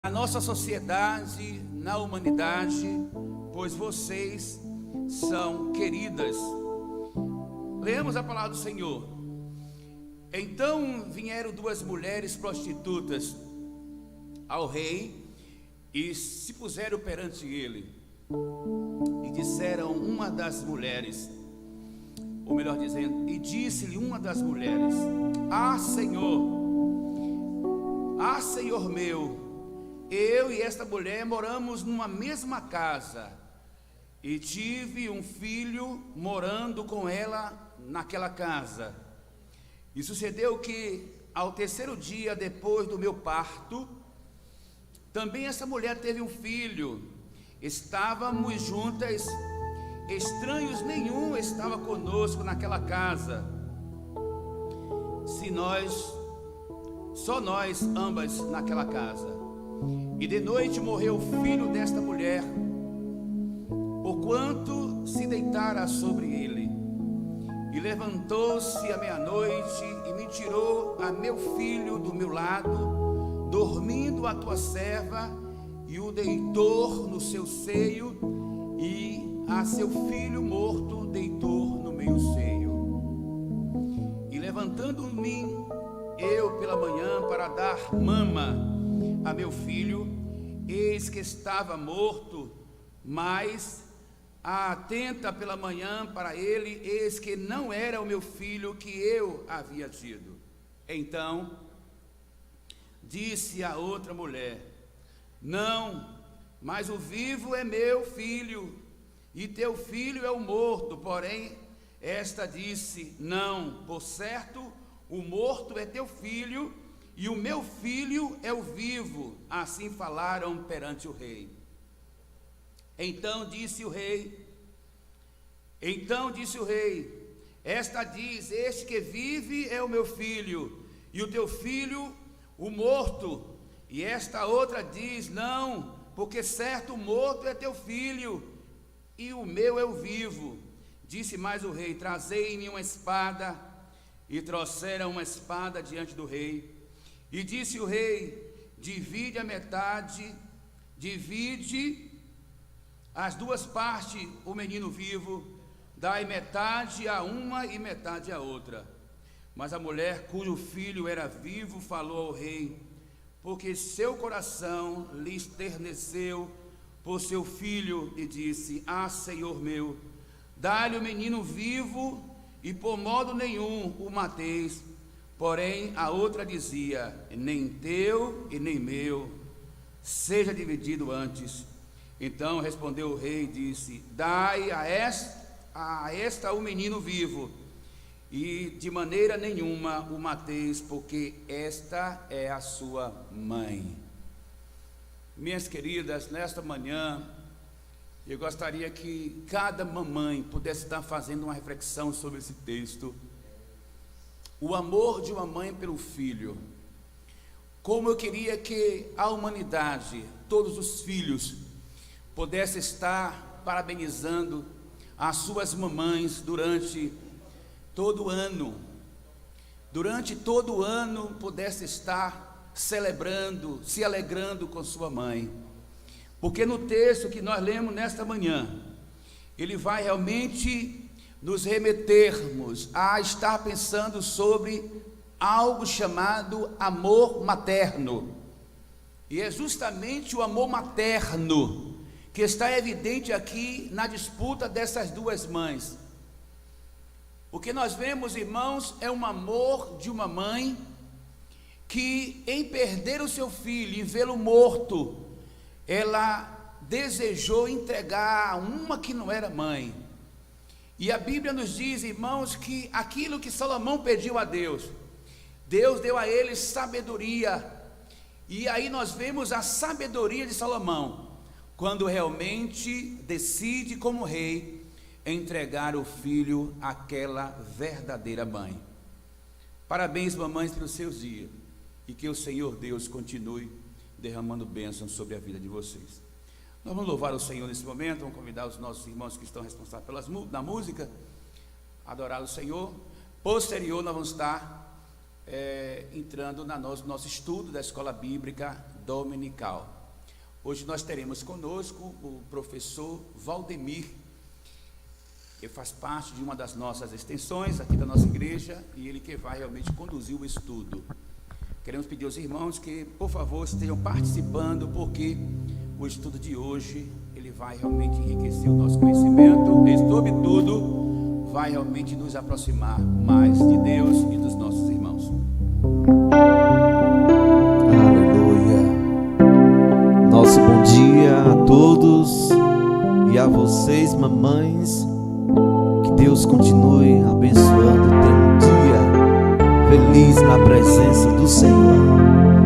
na nossa sociedade, na humanidade, pois vocês são queridas. Leamos a palavra do Senhor. Então vieram duas mulheres prostitutas ao rei e se puseram perante ele. E disseram uma das mulheres, ou melhor dizendo, e disse-lhe uma das mulheres: Senhor meu, eu e esta mulher moramos numa mesma casa, e tive um filho morando com ela naquela casa. E sucedeu que, ao terceiro dia depois do meu parto, também essa mulher teve um filho. Estávamos juntas, estranhos nenhum estava conosco naquela casa, só nós ambas naquela casa. E de noite morreu o filho desta mulher, porquanto se deitara sobre ele. E levantou-se à meia-noite e me tirou a meu filho do meu lado, dormindo a tua serva, e o deitou no seu seio, e a seu filho morto deitou no meu seio. E levantando-me eu pela manhã para dar mama a meu filho, eis que estava morto, mas atenta pela manhã para ele, eis que não era o meu filho que eu havia tido. Então disse a outra mulher: não, mas o vivo é meu filho, e teu filho é o morto. Porém esta disse: não, por certo, o morto é teu filho, e o meu filho é o vivo. Assim falaram perante o rei. Então disse o rei, esta diz: este que vive é o meu filho, e o teu filho o morto. E esta outra diz: não, porque certo o morto é teu filho, e o meu é o vivo. Disse mais o rei: trazei-me uma espada. E trouxeram uma espada diante do rei. E disse o rei: divide a metade, divide as duas partes o menino vivo, dai metade a uma e metade a outra. Mas a mulher cujo filho era vivo falou ao rei, porque seu coração lhe esterneceu por seu filho, e disse: Senhor meu, dá-lhe o menino vivo, e por modo nenhum o mateis. Porém a outra dizia: nem teu e nem meu, seja dividido antes. Então respondeu o rei e disse: dai a esta o menino vivo, e de maneira nenhuma o mateis, porque esta é a sua mãe. Minhas queridas, nesta manhã eu gostaria que cada mamãe pudesse estar fazendo uma reflexão sobre esse texto. O amor de uma mãe pelo filho. Como eu queria que a humanidade, todos os filhos, pudessem estar parabenizando as suas mamães durante todo o ano. Durante todo o ano pudesse estar celebrando, se alegrando com sua mãe. Porque no texto que nós lemos nesta manhã, ele vai realmente nos remetermos a estar pensando sobre algo chamado amor materno. E é justamente o amor materno que está evidente aqui na disputa dessas duas mães. O que nós vemos, irmãos, é um amor de uma mãe que, em perder o seu filho e vê-lo morto, ela desejou entregar a uma que não era mãe. E a Bíblia nos diz, irmãos, que aquilo que Salomão pediu a Deus, Deus deu a ele sabedoria. E aí nós vemos a sabedoria de Salomão, quando realmente decide como rei entregar o filho àquela verdadeira mãe. Parabéns, mamães, pelos seus dias, e que o Senhor Deus continue derramando bênçãos sobre a vida de vocês. Nós vamos louvar o Senhor nesse momento. Vamos convidar os nossos irmãos que estão responsáveis da música a adorar o Senhor. Posterior, nós vamos estar entrando no nosso estudo da escola bíblica dominical. Hoje nós teremos conosco o professor Valdemir, que faz parte de uma das nossas extensões aqui da nossa igreja, e ele que vai realmente conduzir o estudo. Queremos pedir aos irmãos que, por favor, estejam participando, porque o estudo de hoje, ele vai realmente enriquecer o nosso conhecimento e, sobretudo, vai realmente nos aproximar mais de Deus e dos nossos irmãos. Aleluia. Nosso bom dia a todos e a vocês, mamães. Que Deus continue abençoando. Tenha um dia feliz na presença do Senhor.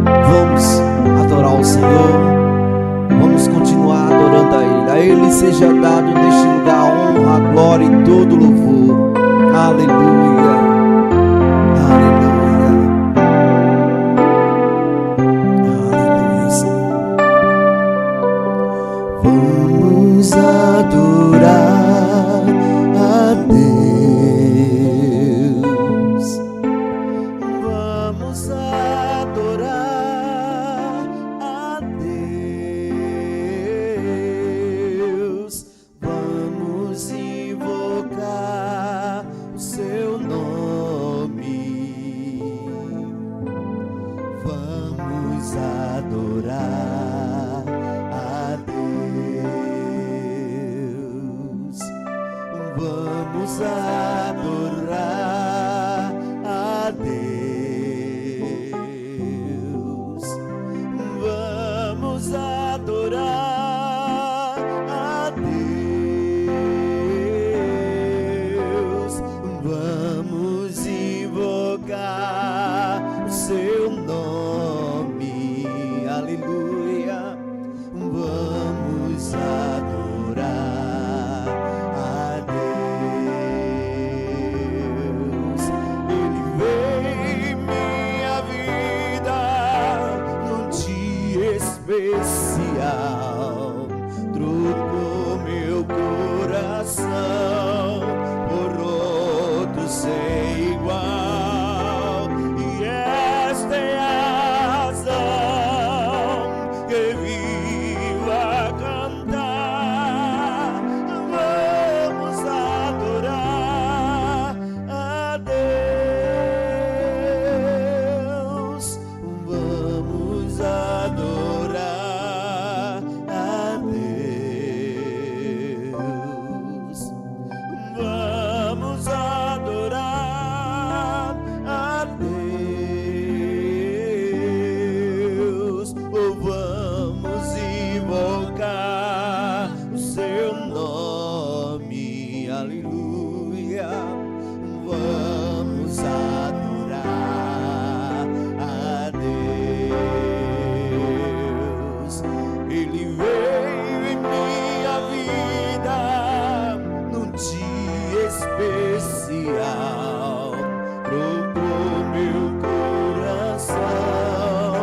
Vamos adorar o Senhor. Vamos continuar adorando a Ele. A Ele seja dado neste lugar a honra, a glória e todo louvor. Aleluia. Aleluia. Aleluia, Senhor. Vamos adorar a Deus. Vamos adorar a Deus. Vamos invocar o seu nome. Vamos adorar a Deus. Vamos adorar a Deus. Vamos adorar a Deus. Vamos invocar o seu nome. Aleluia. Vamos adorar a Deus. Ele veio em minha vida num dia especial, trocou meu coração por outro sem igual, e esta é a razão que vivo a cantar. Vamos adorar a Deus. Vamos adorar a Deus. Vamos adorar a Deus. Ou vamos invocar o seu nome. Aleluia. Vamos adorar a Deus. Ele veio em minha vida num dia especial, trocou meu coração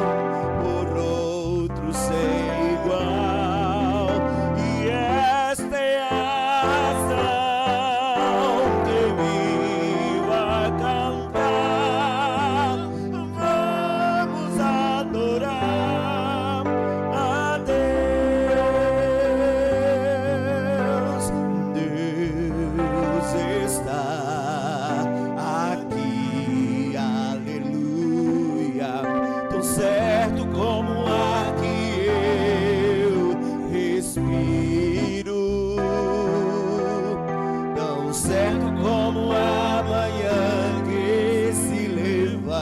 por outro sem igual, e esta é a razão que vivo a cantar. Vamos adorar a Deus. Deus está aqui, aleluia. Tão certo como o ar que eu respiro, tão certo como a manhã que se levanta,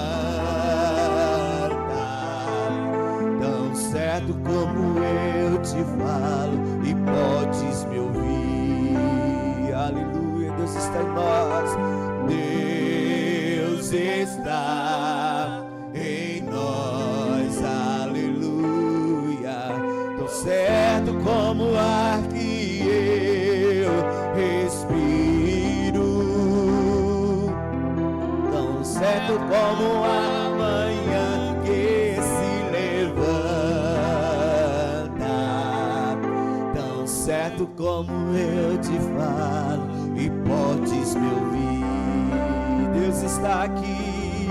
tão certo como eu te falo e podes me ouvir. Aleluia, Deus está em nós. Deus está em nós. Aleluia. Tão certo como o ar que eu respiro, tão certo como a manhã que se levanta, tão certo como eu te falo e podes me ouvir. Deus está aqui,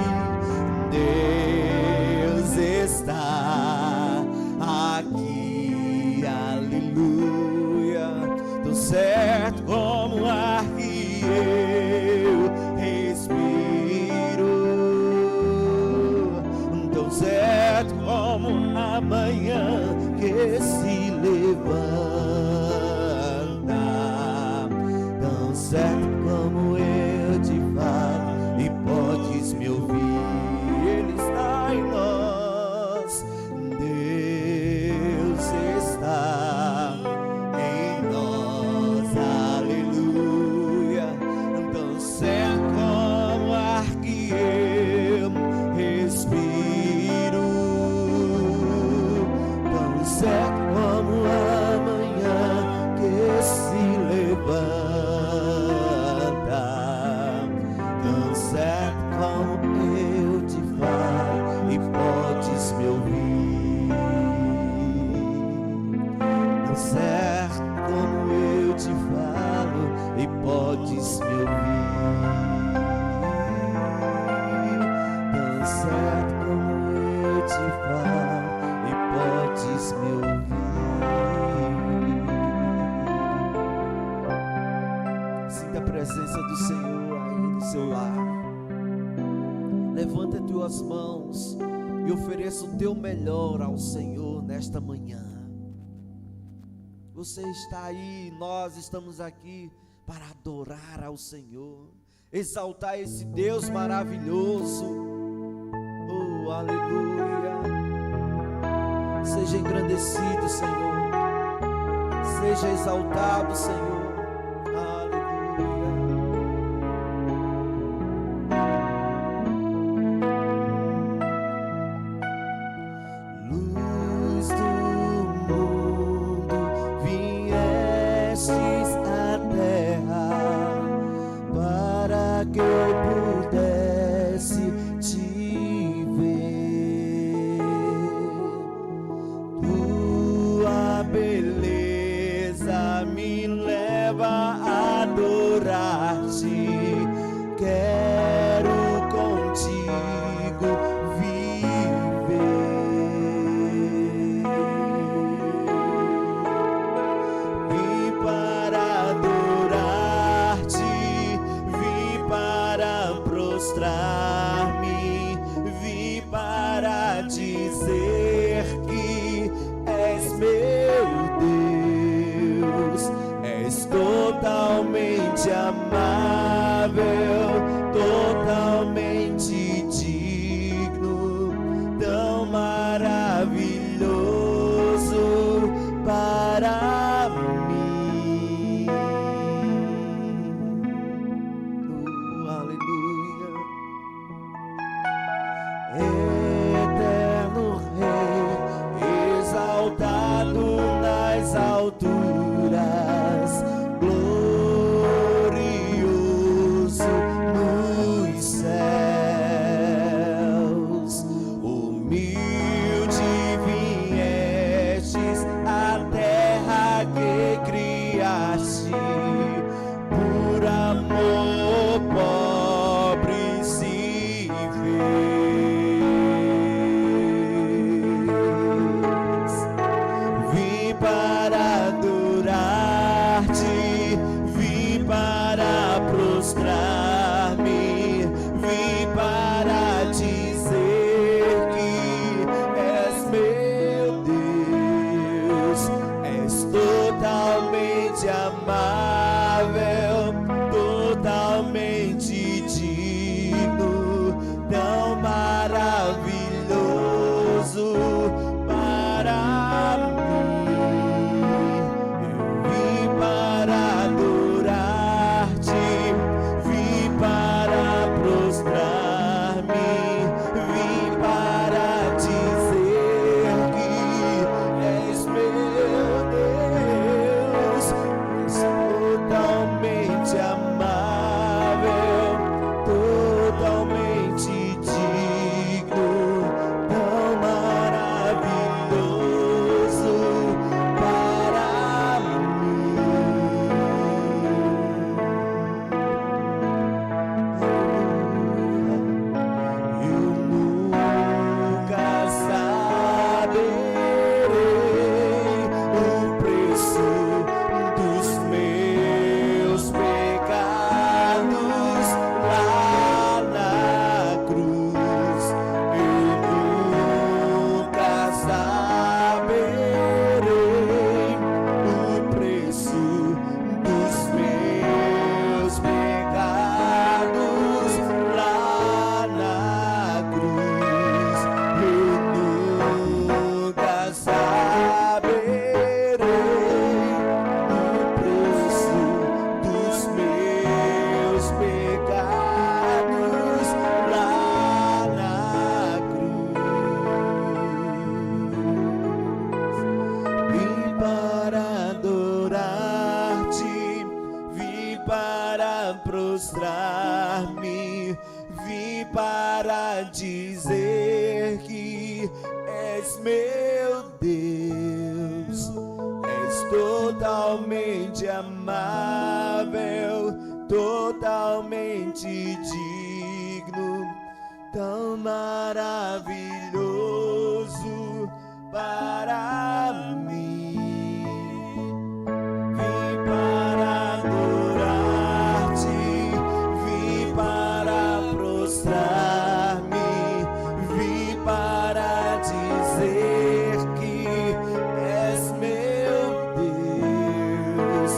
Deus está levanta, tão certo como eu te falo, e podes me ouvir. Ele está em nós, Deus está em nós, aleluia. Tão certo como o ar que eu respiro, tão certo como a manhã que se levanta, tão certo como eu te falo e podes me ouvir, tão certo como eu te falo e podes me ouvir, tão certo como eu te falo e podes me ouvir. Sinta a presença do Senhor aí no seu lar. Levanta tuas mãos e ofereça o teu melhor ao Senhor nesta manhã. Você está aí, nós estamos aqui para adorar ao Senhor, exaltar esse Deus maravilhoso. Oh, aleluia. Seja engrandecido, Senhor. Seja exaltado, Senhor. Que eu pudesse te ver, tua beleza me leva a adorar-te, quero contigo viver, vim para adorar-te, para prostrar-me, vim para dizer que és meu Deus, és totalmente amável, totalmente digno, tão maravilhoso para mim. Eterno Rei, exaltado nas alturas, glorioso nos céus, humilde viestes à terra que criaste, por amor pobre se fez. Vim para adorar-te, vim para prostrar-me, vim para dizer que és meu Deus, és totalmente amável, totalmente digno, tão maravilhoso para mim. Eu vim para adorar-te, vim para prostrar-me, vim para dizer que és meu Deus, és para dizer que és meu Deus. És totalmente amável, totalmente digno, tão maravilhoso para mim. Vim para adorar-te, vim para prostrar-me, vim para dizer que és meu Deus.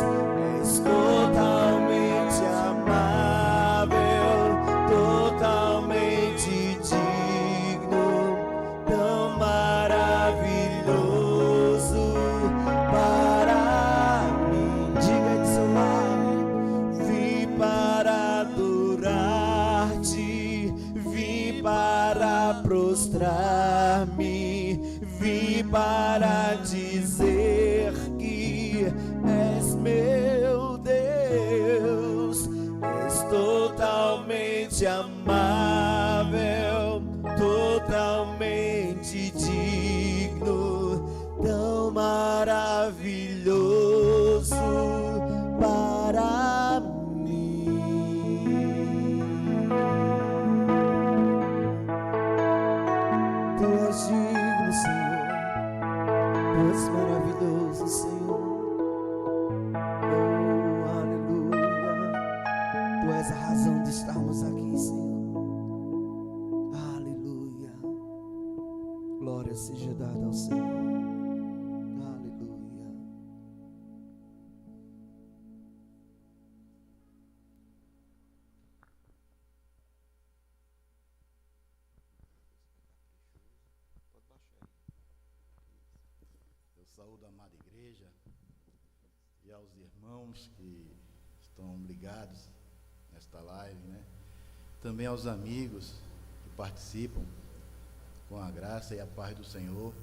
És totalmente amável, totalmente digno, tão maravilhoso para mim. Diga de seu lado: vim para adorar-te, vim para prostrar-me, vim para dizer que és meu Deus. És totalmente amável, totalmente digno, tão maravilhoso para mim. Tu és digno, Senhor, tu és maravilhoso, Senhor. Oh, aleluia. Tu és a razão de estarmos aqui, Senhor. Aleluia. Glória seja dada ao Senhor. Aleluia. Eu saúdo a amada igreja e aos irmãos que estão ligados nesta live, né? Também aos amigos que participam, com a graça e a paz do Senhor.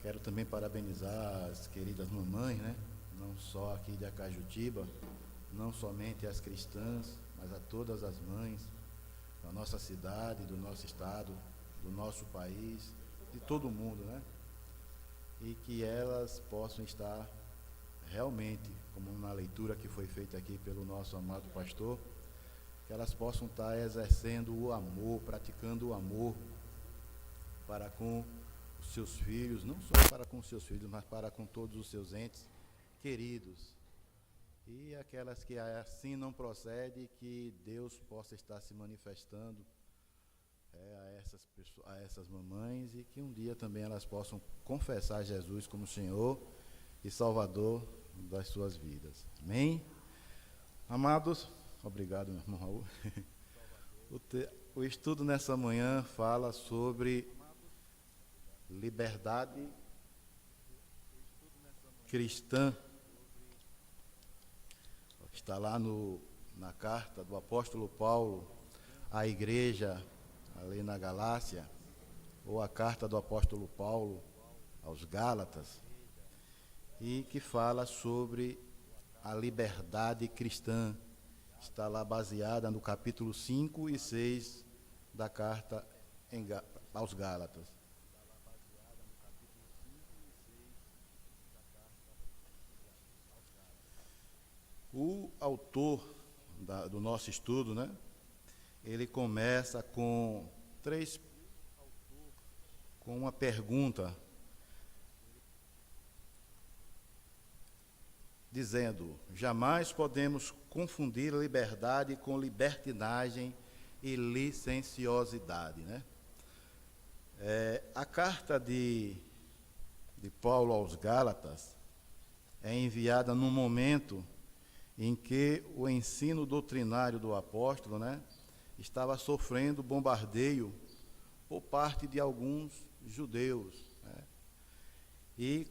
Quero também parabenizar as queridas mamães, né? Não só aqui de Acajutiba, não somente as cristãs, mas a todas as mães da nossa cidade, do nosso estado, do nosso país, de todo o mundo, né? E que elas possam estar realmente, como na leitura que foi feita aqui pelo nosso amado pastor, que elas possam estar exercendo o amor, praticando o amor para com os seus filhos, não só para com os seus filhos, mas para com todos os seus entes queridos. E aquelas que assim não procedem, que Deus possa estar se manifestando a essas mamães, e que um dia também elas possam confessar Jesus como Senhor e Salvador das suas vidas. Amém? Amados, obrigado, meu irmão Raul. O estudo nessa manhã fala sobre liberdade cristã. Está lá na carta do apóstolo Paulo à igreja ali na Galácia, ou a carta do apóstolo Paulo aos Gálatas, e que fala sobre a liberdade cristã. Está lá baseada no capítulo 5 e 6 da carta aos Gálatas. O autor do nosso estudo, né? Ele começa com uma pergunta, dizendo: jamais podemos confundir liberdade com libertinagem e licenciosidade, né? A carta de Paulo aos Gálatas é enviada num momento em que o ensino doutrinário do apóstolo, né, estava sofrendo bombardeio por parte de alguns judeus, né? E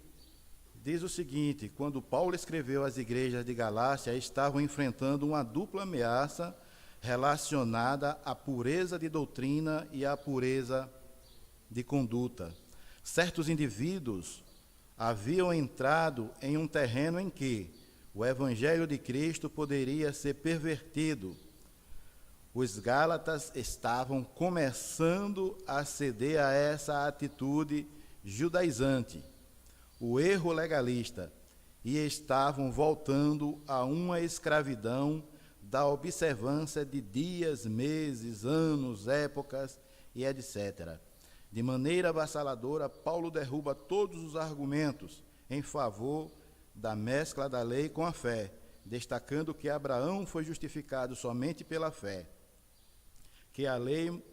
diz o seguinte: quando Paulo escreveu às igrejas de Galácia, estavam enfrentando uma dupla ameaça relacionada à pureza de doutrina e à pureza de conduta. Certos indivíduos haviam entrado em um terreno em que o evangelho de Cristo poderia ser pervertido. os Gálatas estavam começando a ceder a essa atitude judaizante, o erro legalista, e estavam voltando a uma escravidão da observância de dias, meses, anos, épocas e etc. De maneira avassaladora, Paulo derruba todos os argumentos em favor da mescla da lei com a fé, destacando que Abraão foi justificado somente pela fé, que a lei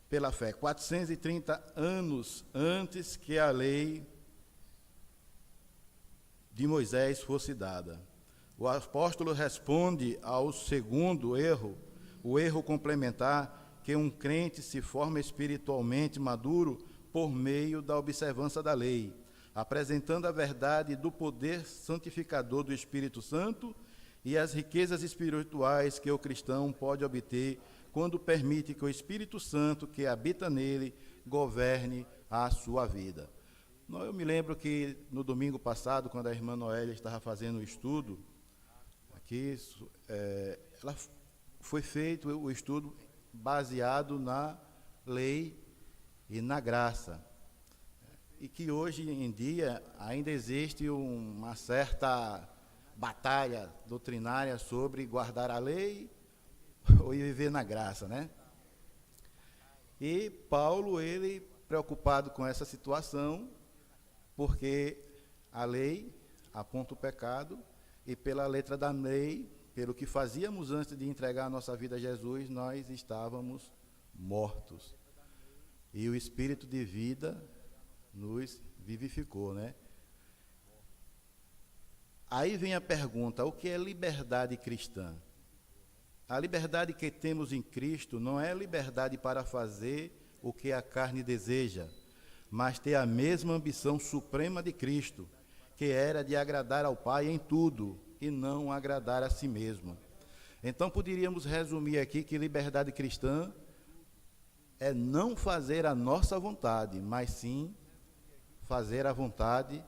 pela fé, 430 anos antes que a lei de Moisés fosse dada. O apóstolo responde ao segundo erro, o erro complementar, que um crente se forma espiritualmente maduro por meio da observância da lei, apresentando a verdade do poder santificador do Espírito Santo e as riquezas espirituais que o cristão pode obter quando permite que o Espírito Santo, que habita nele, governe a sua vida. Eu me lembro que no domingo passado, quando a irmã Noélia estava fazendo o estudo, aqui, ela foi feito o estudo baseado na lei e na graça. E que hoje em dia ainda existe uma certa batalha doutrinária sobre guardar a lei ou viver na graça, né? E Paulo, ele preocupado com essa situação, porque a lei aponta o pecado, e pela letra da lei, pelo que fazíamos antes de entregar a nossa vida a Jesus, nós estávamos mortos. E o Espírito de vida nos vivificou, né? Aí vem a pergunta, o que é liberdade cristã? A liberdade que temos em Cristo não é liberdade para fazer o que a carne deseja, mas ter a mesma ambição suprema de Cristo, que era de agradar ao Pai em tudo e não agradar a si mesmo. Então poderíamos resumir aqui que liberdade cristã é não fazer a nossa vontade, mas sim fazer a vontade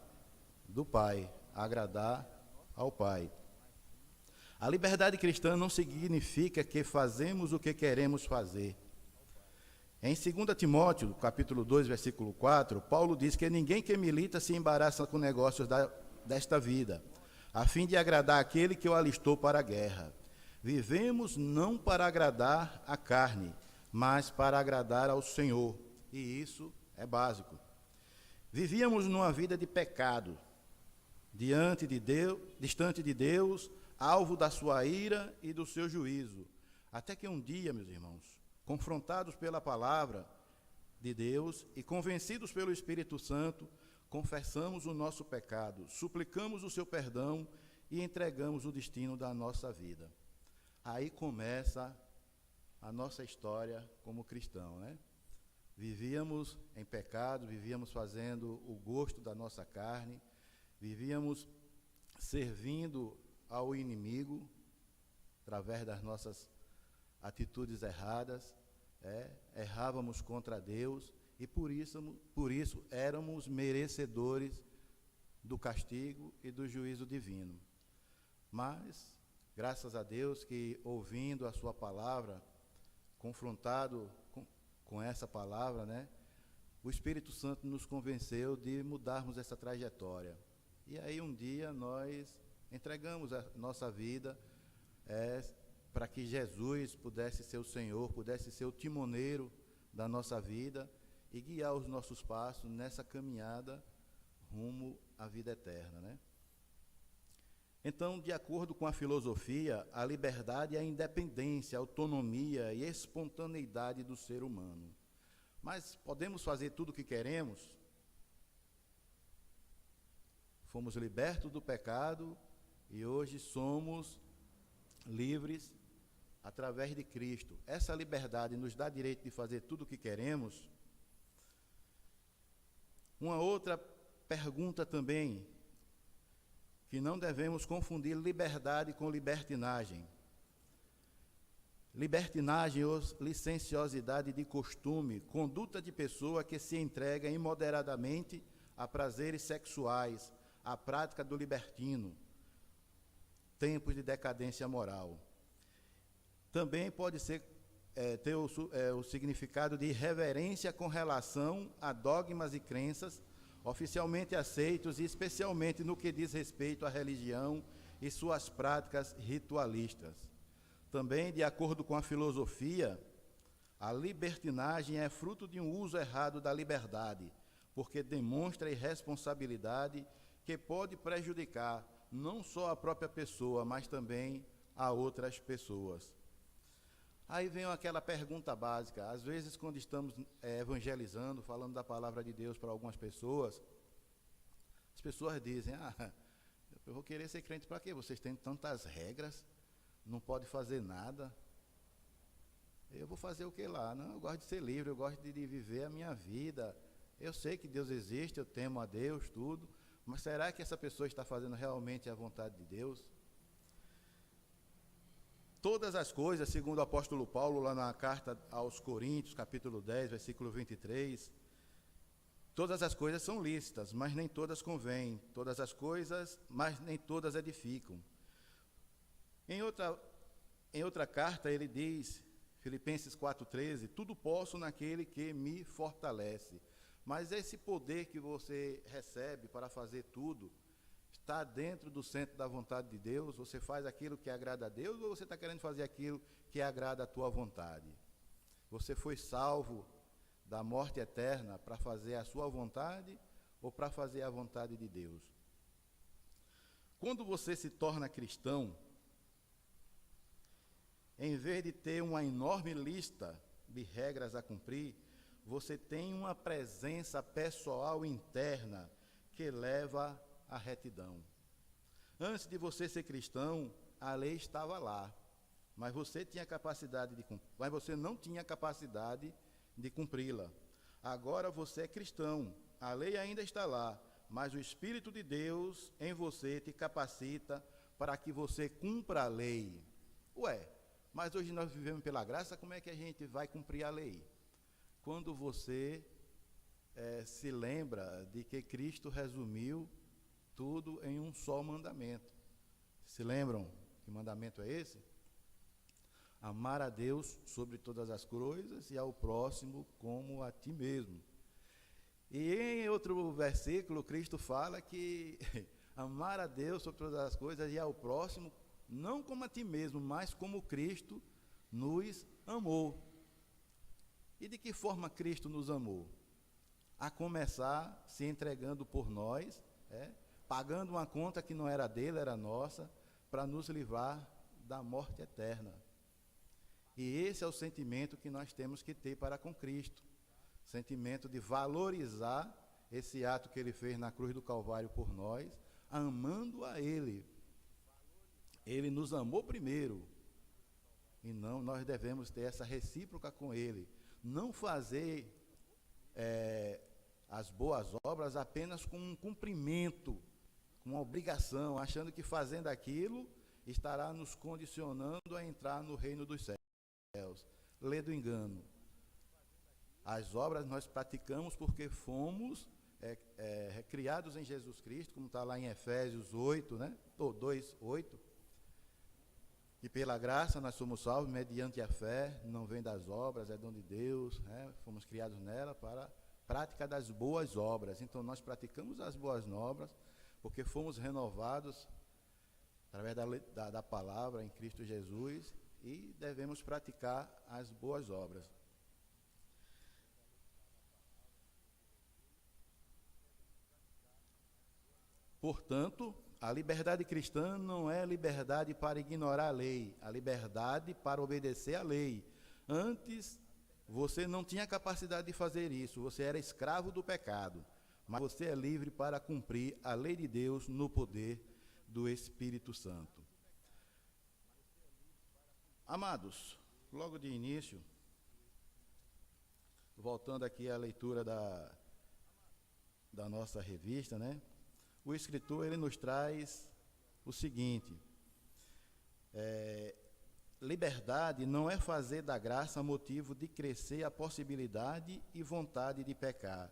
do Pai, agradar ao Pai. A liberdade cristã não significa que fazemos o que queremos fazer. Em 2 Timóteo, capítulo 2, versículo 4, Paulo diz que ninguém que milita se embaraça com negócios desta vida, a fim de agradar aquele que o alistou para a guerra. Vivemos não para agradar a carne, mas para agradar ao Senhor, e isso é básico. Vivíamos numa vida de pecado, distante de Deus, alvo da sua ira e do seu juízo. Até que um dia, meus irmãos, confrontados pela palavra de Deus e convencidos pelo Espírito Santo, confessamos o nosso pecado, suplicamos o seu perdão e entregamos o destino da nossa vida. Aí começa a nossa história como cristão, né? Vivíamos em pecado, vivíamos fazendo o gosto da nossa carne, vivíamos servindo ao inimigo através das nossas atitudes erradas, errávamos contra Deus e por isso éramos merecedores do castigo e do juízo divino. Mas, graças a Deus que, ouvindo a sua palavra, confrontado com essa palavra, né, o Espírito Santo nos convenceu de mudarmos essa trajetória. E aí um dia nós entregamos a nossa vida para que Jesus pudesse ser o Senhor, pudesse ser o timoneiro da nossa vida e guiar os nossos passos nessa caminhada rumo à vida eterna, né? Então, de acordo com a filosofia, a liberdade é a independência, a autonomia e a espontaneidade do ser humano. Mas podemos fazer tudo o que queremos? Fomos libertos do pecado e hoje somos livres através de Cristo. Essa liberdade nos dá direito de fazer tudo o que queremos? Uma outra pergunta também, que não devemos confundir liberdade com libertinagem. libertinagem ou licenciosidade de costume, conduta de pessoa que se entrega imoderadamente a prazeres sexuais, a prática do libertino, tempos de decadência moral. Também pode ser ter o significado de irreverência com relação a dogmas e crenças oficialmente aceitos, e especialmente no que diz respeito à religião e suas práticas ritualistas. Também, de acordo com a filosofia, a libertinagem é fruto de um uso errado da liberdade, porque demonstra irresponsabilidade que pode prejudicar não só a própria pessoa, mas também a outras pessoas. Aí vem aquela pergunta básica. Às vezes, quando estamos evangelizando, falando da palavra de Deus para algumas pessoas, as pessoas dizem: eu vou querer ser crente para quê? Vocês têm tantas regras, não pode fazer nada. Eu vou fazer o que lá? Não, eu gosto de ser livre, eu gosto de viver a minha vida. Eu sei que Deus existe, eu temo a Deus, tudo, mas será que essa pessoa está fazendo realmente a vontade de Deus? Todas as coisas, segundo o apóstolo Paulo, lá na carta aos Coríntios, capítulo 10, versículo 23, todas as coisas são lícitas, mas nem todas convêm. Todas as coisas, mas nem todas edificam. Em outra carta, ele diz, Filipenses 4,13, tudo posso naquele que me fortalece. Mas esse poder que você recebe para fazer tudo, está dentro do centro da vontade de Deus? Você faz aquilo que agrada a Deus, ou você está querendo fazer aquilo que agrada a tua vontade? Você foi salvo da morte eterna para fazer a sua vontade ou para fazer a vontade de Deus? Quando você se torna cristão, em vez de ter uma enorme lista de regras a cumprir, você tem uma presença pessoal interna que leva à retidão. Antes de você ser cristão, a lei estava lá, mas você tinha capacidade de cumprir, mas você não tinha capacidade de cumpri-la. Agora você é cristão, a lei ainda está lá, mas o Espírito de Deus em você te capacita para que você cumpra a lei. Mas hoje nós vivemos pela graça, como é que a gente vai cumprir a lei? Quando você se lembra de que Cristo resumiu tudo em um só mandamento. Se lembram que mandamento é esse? Amar a Deus sobre todas as coisas e ao próximo como a ti mesmo. E em outro versículo, Cristo fala que amar a Deus sobre todas as coisas e ao próximo, não como a ti mesmo, mas como Cristo nos amou. E de que forma Cristo nos amou? A começar se entregando por nós, pagando uma conta que não era dele, era nossa, para nos livrar da morte eterna. E esse é o sentimento que nós temos que ter para com Cristo. Sentimento de valorizar esse ato que ele fez na cruz do Calvário por nós, amando a ele. Ele nos amou primeiro. E não, nós devemos ter essa recíproca com ele. Não fazer as boas obras apenas com um cumprimento, com uma obrigação, achando que fazendo aquilo estará nos condicionando a entrar no reino dos céus. Lê do engano. As obras nós praticamos porque fomos criados em Jesus Cristo, como está lá em Efésios 8, 2:8. E pela graça nós somos salvos mediante a fé, não vem das obras, é dom de Deus, fomos criados nela para a prática das boas obras. Então nós praticamos as boas obras porque fomos renovados através da palavra em Cristo Jesus e devemos praticar as boas obras. Portanto, a liberdade cristã não é liberdade para ignorar a lei, a liberdade para obedecer à lei. Antes, você não tinha capacidade de fazer isso, você era escravo do pecado, mas você é livre para cumprir a lei de Deus no poder do Espírito Santo. Amados, logo de início, voltando aqui à leitura da nossa revista, o escritor ele nos traz o seguinte: liberdade não é fazer da graça motivo de crescer a possibilidade e vontade de pecar,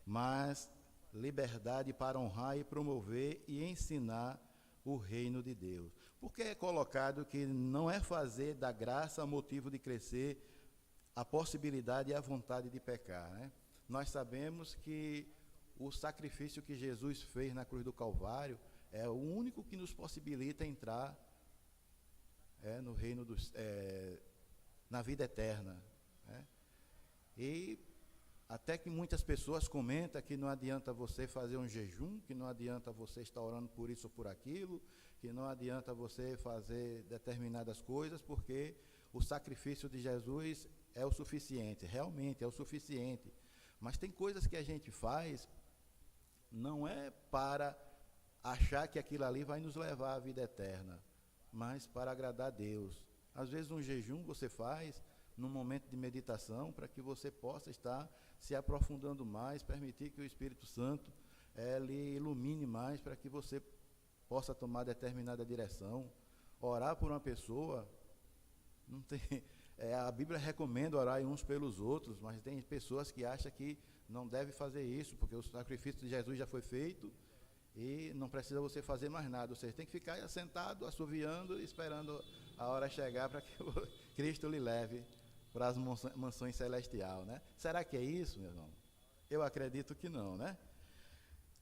mas liberdade para honrar e promover e ensinar o reino de Deus. Porque é colocado que não é fazer da graça motivo de crescer a possibilidade e a vontade de pecar, né? Nós sabemos que o sacrifício que Jesus fez na cruz do Calvário é o único que nos possibilita entrar no reino na vida eterna, né? E até que muitas pessoas comentam que não adianta você fazer um jejum, que não adianta você estar orando por isso ou por aquilo, que não adianta você fazer determinadas coisas, porque o sacrifício de Jesus é o suficiente. Realmente é o suficiente. Mas tem coisas que a gente faz, não é para achar que aquilo ali vai nos levar à vida eterna, mas para agradar a Deus. Às vezes um jejum você faz num momento de meditação, para que você possa estar se aprofundando mais, permitir que o Espírito Santo lhe ilumine mais, para que você possa tomar determinada direção. Orar por uma pessoa, não tem, a Bíblia recomenda orar uns pelos outros, mas tem pessoas que acham que não deve fazer isso, porque o sacrifício de Jesus já foi feito, e não precisa você fazer mais nada. Você tem que ficar sentado, assoviando, esperando a hora chegar para que Cristo lhe leve para as mansões celestiais, né? Será que é isso, meu irmão? Eu acredito que não, né?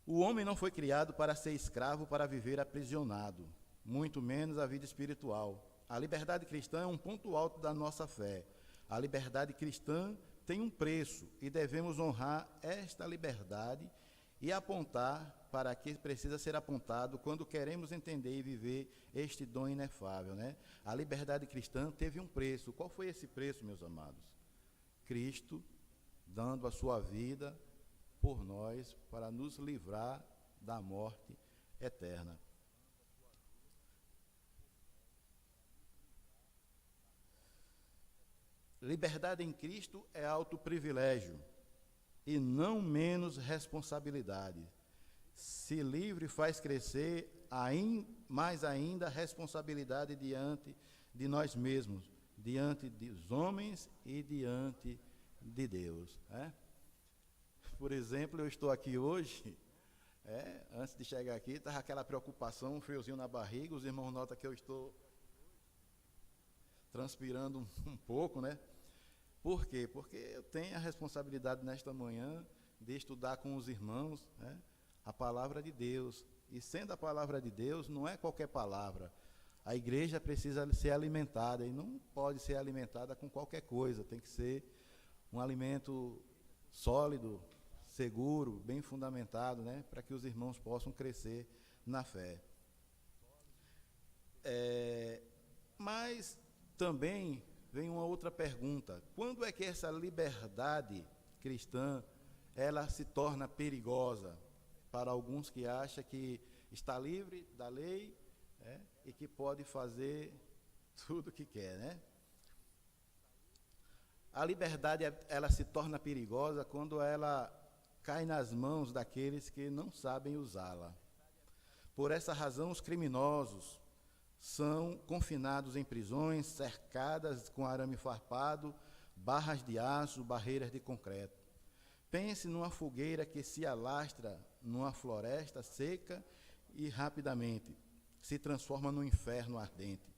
O homem não foi criado para ser escravo, para viver aprisionado, muito menos a vida espiritual. A liberdade cristã é um ponto alto da nossa fé. A liberdade cristã tem um preço e devemos honrar esta liberdade e apontar para que precisa ser apontado quando queremos entender e viver este dom inefável, né? A liberdade cristã teve um preço. Qual foi esse preço, meus amados? Cristo dando a sua vida por nós para nos livrar da morte eterna. Liberdade em Cristo é autoprivilégio e não menos responsabilidade. Se livre faz crescer mais ainda a responsabilidade diante de nós mesmos, diante dos homens e diante de Deus, né? Por exemplo, eu estou aqui hoje, antes de chegar aqui, estava aquela preocupação, um friozinho na barriga, os irmãos notam que eu estou transpirando um pouco, né? Por quê? Porque eu tenho a responsabilidade nesta manhã de estudar com os irmãos, né, a palavra de Deus. E sendo a palavra de Deus, não é qualquer palavra. A igreja precisa ser alimentada e não pode ser alimentada com qualquer coisa. Tem que ser um alimento sólido, seguro, bem fundamentado, né, para que os irmãos possam crescer na fé. Mas também vem uma outra pergunta: quando é que essa liberdade cristã ela se torna perigosa para alguns que acham que está livre da lei, e que pode fazer tudo o que quer, né? A liberdade ela se torna perigosa quando ela cai nas mãos daqueles que não sabem usá-la. Por essa razão, os criminosos são confinados em prisões, cercadas com arame farpado, barras de aço, barreiras de concreto. Pense numa fogueira que se alastra numa floresta seca e rapidamente se transforma num inferno ardente.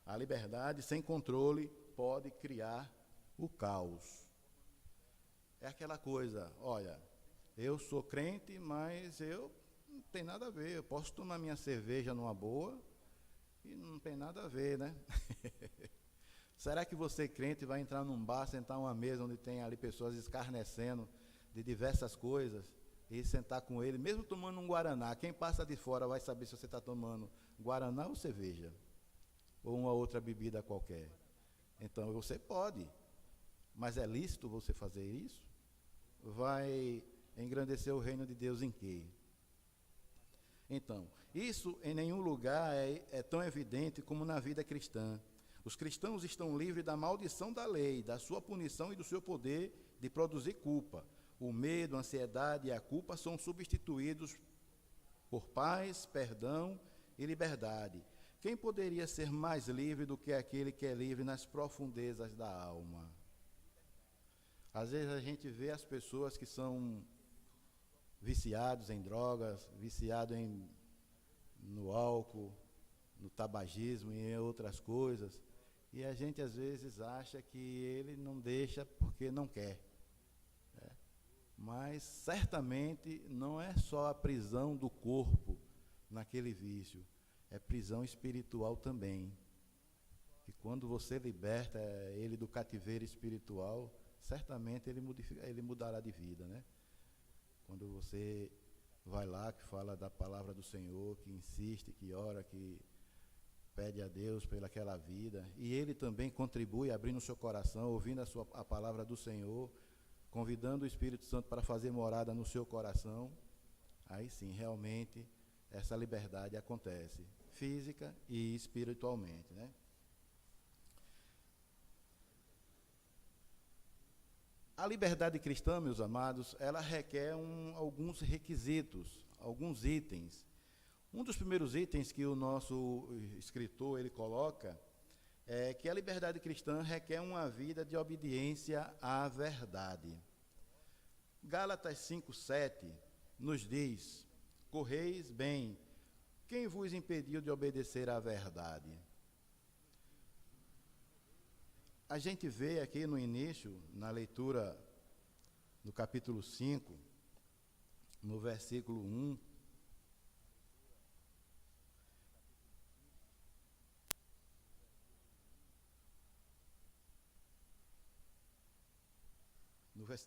A liberdade sem controle pode criar o caos. É aquela coisa, olha, eu sou crente, mas eu não tem nada a ver, eu posso tomar minha cerveja numa boa e não tem nada a ver, né? Será que você, crente, vai entrar num bar, sentar numa mesa onde tem ali pessoas escarnecendo de diversas coisas e sentar com ele, mesmo tomando um guaraná? Quem passa de fora vai saber se você está tomando guaraná ou cerveja, ou uma outra bebida qualquer. Então, você pode, mas é lícito você fazer isso? Vai engrandecer o reino de Deus em quê? Então, isso em nenhum lugar é tão evidente como na vida cristã. Os cristãos estão livres da maldição da lei, da sua punição e do seu poder de produzir culpa. O medo, a ansiedade e a culpa são substituídos por paz, perdão e liberdade. Quem poderia ser mais livre do que aquele que é livre nas profundezas da alma? Às vezes a gente vê as pessoas que são viciados em drogas, viciados no álcool, no tabagismo e em outras coisas, e a gente às vezes acha que ele não deixa porque não quer. Mas certamente não é só a prisão do corpo naquele vício, é prisão espiritual também. E quando você liberta ele do cativeiro espiritual, certamente ele mudará de vida, né? Quando você vai lá, que fala da palavra do Senhor, que insiste, que ora, que pede a Deus pelaquela vida, e ele também contribui abrindo o seu coração, ouvindo a palavra do Senhor, convidando o Espírito Santo para fazer morada no seu coração, aí sim, realmente, essa liberdade acontece, física e espiritualmente, né? A liberdade cristã, meus amados, ela requer alguns requisitos, alguns itens. Um dos primeiros itens que o nosso escritor ele coloca é que a liberdade cristã requer uma vida de obediência à verdade. Gálatas 5:7 nos diz: correis bem, quem vos impediu de obedecer à verdade? A gente vê aqui no início, na leitura do capítulo 5, no versículo 1,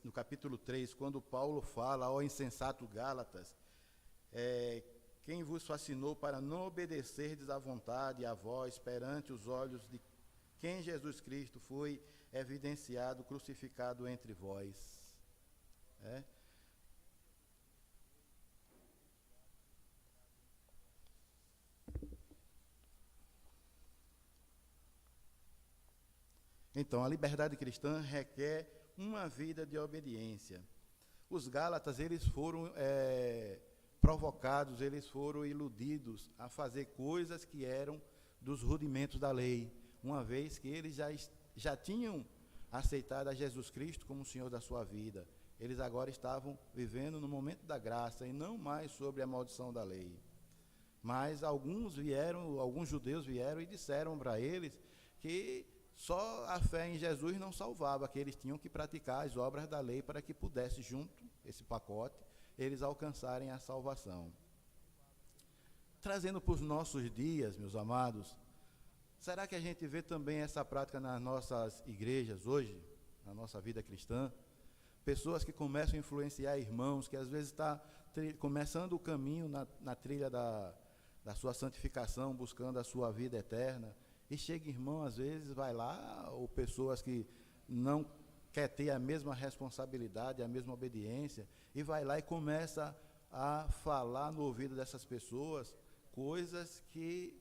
no capítulo 3, quando Paulo fala ao insensato Gálatas, quem vos fascinou para não obedecerdes à vontade e à voz perante os olhos de quem Jesus Cristo foi evidenciado, crucificado entre vós. Então, a liberdade cristã requer uma vida de obediência. Os Gálatas, eles foram provocados, eles foram iludidos a fazer coisas que eram dos rudimentos da lei, uma vez que eles já tinham aceitado a Jesus Cristo como o Senhor da sua vida. Eles agora estavam vivendo no momento da graça e não mais sobre a maldição da lei. Mas alguns judeus vieram e disseram para eles que só a fé em Jesus não salvava, que eles tinham que praticar as obras da lei para que pudesse, junto, esse pacote, eles alcançarem a salvação. Trazendo para os nossos dias, meus amados, será que a gente vê também essa prática nas nossas igrejas hoje, na nossa vida cristã? Pessoas que começam a influenciar irmãos, que às vezes está começando o caminho na trilha da sua santificação, buscando a sua vida eterna, e chega irmão, às vezes, vai lá, ou pessoas que não quer ter a mesma responsabilidade, a mesma obediência, e vai lá e começa a falar no ouvido dessas pessoas coisas que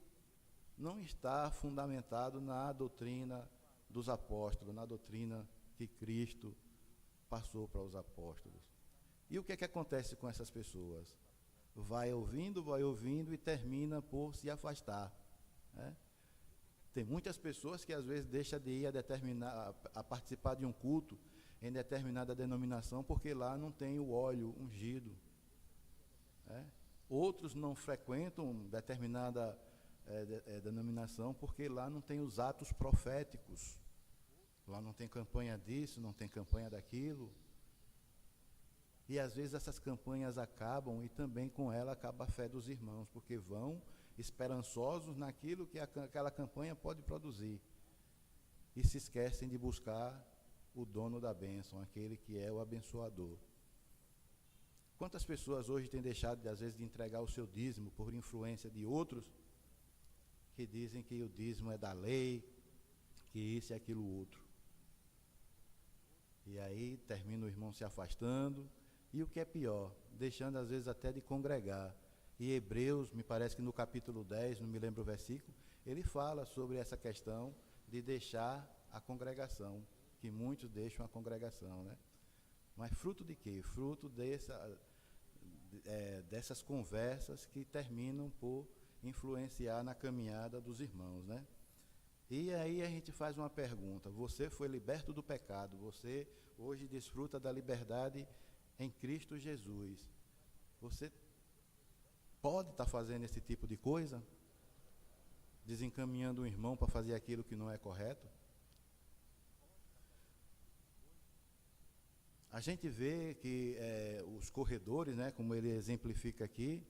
não está fundamentado na doutrina dos apóstolos, na doutrina que Cristo passou para os apóstolos. E o que é que acontece com essas pessoas? Vai ouvindo e termina por se afastar, né? Tem muitas pessoas que às vezes deixam de ir a participar de um culto em determinada denominação porque lá não tem o óleo ungido, né? Outros não frequentam determinada denominação porque lá não tem os atos proféticos, lá não tem campanha disso, não tem campanha daquilo, e às vezes essas campanhas acabam e também com ela acaba a fé dos irmãos, porque vão esperançosos naquilo que aquela campanha pode produzir e se esquecem de buscar o dono da bênção, aquele que é o abençoador. Quantas pessoas hoje têm deixado, às vezes, de entregar o seu dízimo por influência de outros que dizem que o dízimo é da lei, que isso e aquilo outro. E aí termina o irmão se afastando, e o que é pior, deixando às vezes até de congregar. E Hebreus, me parece que no capítulo 10, não me lembro o versículo, ele fala sobre essa questão de deixar a congregação, que muitos deixam a congregação, né? Mas fruto de quê? Fruto dessas conversas que terminam por influenciar na caminhada dos irmãos, né? E aí a gente faz uma pergunta: você foi liberto do pecado, você hoje desfruta da liberdade em Cristo Jesus. Você pode estar fazendo esse tipo de coisa? Desencaminhando um irmão para fazer aquilo que não é correto? A gente vê que os corredores, né, como ele exemplifica aqui,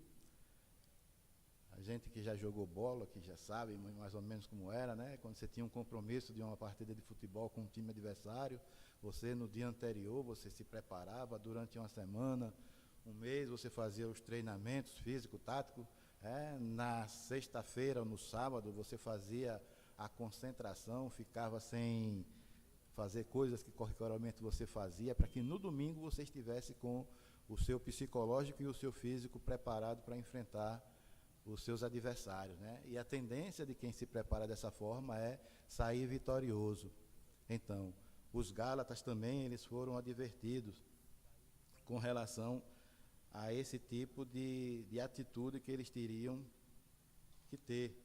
a gente que já jogou bola, que já sabe mais ou menos como era, né, quando você tinha um compromisso de uma partida de futebol com um time adversário, você no dia anterior, você se preparava durante uma semana, um mês, você fazia os treinamentos físico, tático, na sexta-feira ou no sábado você fazia a concentração, ficava sem fazer coisas que corriqueiramente você fazia, para que no domingo você estivesse com o seu psicológico e o seu físico preparado para enfrentar os seus adversários, né? E a tendência de quem se prepara dessa forma é sair vitorioso. Então, os Gálatas também, eles foram advertidos com relação a esse tipo de atitude que eles teriam que ter.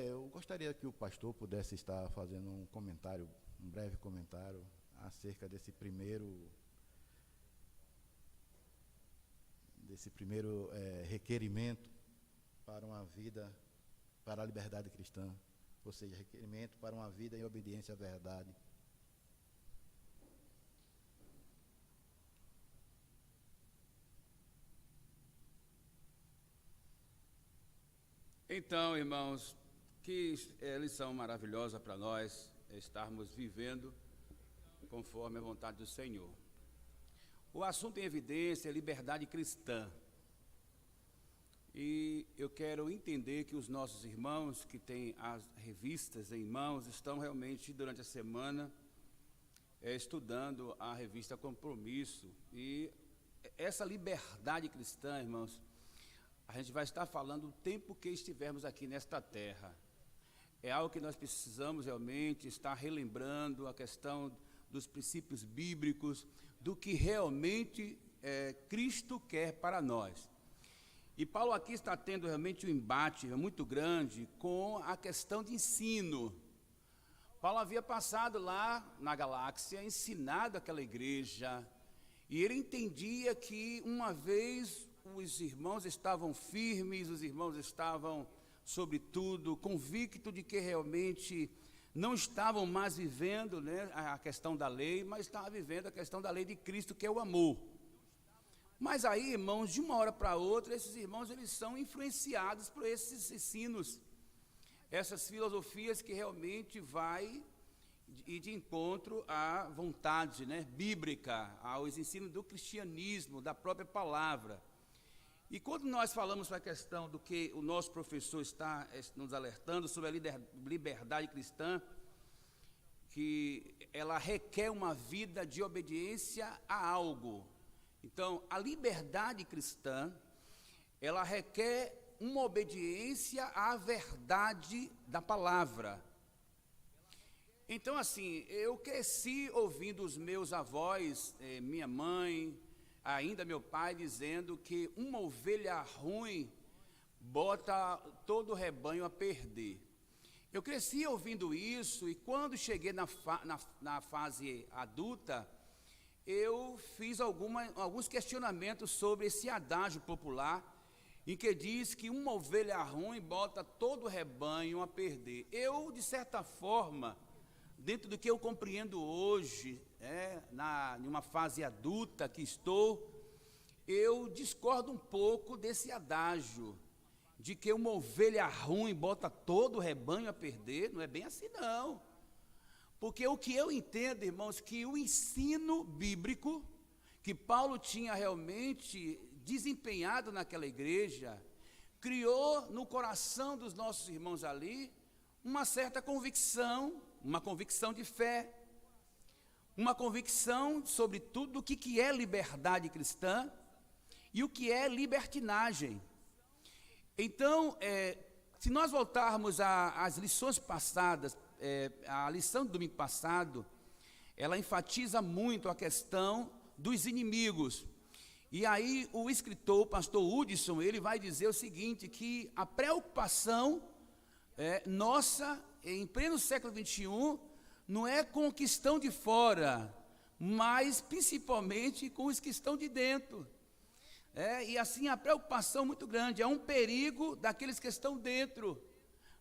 Eu gostaria que o pastor pudesse estar fazendo um comentário, um breve comentário, acerca desse primeiro requerimento para uma vida, para a liberdade cristã, ou seja, requerimento para uma vida em obediência à verdade. Então, irmãos, que lição maravilhosa para nós estarmos vivendo conforme a vontade do Senhor. O assunto em evidência é liberdade cristã. E eu quero entender que os nossos irmãos que têm as revistas em mãos estão realmente durante a semana estudando a revista Compromisso. E essa liberdade cristã, irmãos, a gente vai estar falando o tempo que estivermos aqui nesta terra. É algo que nós precisamos realmente estar relembrando, a questão dos princípios bíblicos, do que realmente Cristo quer para nós. E Paulo aqui está tendo realmente um embate muito grande com a questão de ensino. Paulo havia passado lá na Galácia, ensinado aquela igreja, e ele entendia que uma vez os irmãos estavam firmes, os irmãos estavam, sobretudo, convictos de que realmente não estavam mais vivendo, né, a questão da lei, mas estavam vivendo a questão da lei de Cristo, que é o amor. Mas aí, irmãos, de uma hora para outra, esses irmãos eles são influenciados por esses ensinos, essas filosofias que realmente vai de encontro à vontade, né, bíblica, aos ensinos do cristianismo, da própria palavra. E quando nós falamos sobre a questão do que o nosso professor está nos alertando sobre a liberdade cristã, que ela requer uma vida de obediência a algo. Então, a liberdade cristã, ela requer uma obediência à verdade da palavra. Então, assim, eu cresci ouvindo os meus avós, minha mãe, ainda meu pai, dizendo que uma ovelha ruim bota todo o rebanho a perder. Eu cresci ouvindo isso, e quando cheguei na fase adulta, eu fiz alguns questionamentos sobre esse adágio popular, em que diz que uma ovelha ruim bota todo o rebanho a perder. Eu, de certa forma, dentro do que eu compreendo hoje, em uma fase adulta que estou, eu discordo um pouco desse adágio, de que uma ovelha ruim bota todo o rebanho a perder. Não é bem assim, não. Porque o que eu entendo, irmãos, que o ensino bíblico que Paulo tinha realmente desempenhado naquela igreja, criou no coração dos nossos irmãos ali uma certa convicção, uma convicção de fé, uma convicção sobre tudo o que é liberdade cristã, e o que é libertinagem. Então, se nós voltarmos às lições passadas, a lição do domingo passado, ela enfatiza muito a questão dos inimigos. E aí o escritor, o pastor Hudson, ele vai dizer o seguinte, que a preocupação nossa, em pleno século XXI, não é com os que estão de fora, mas principalmente com os que estão de dentro. E assim a preocupação muito grande, é um perigo daqueles que estão dentro,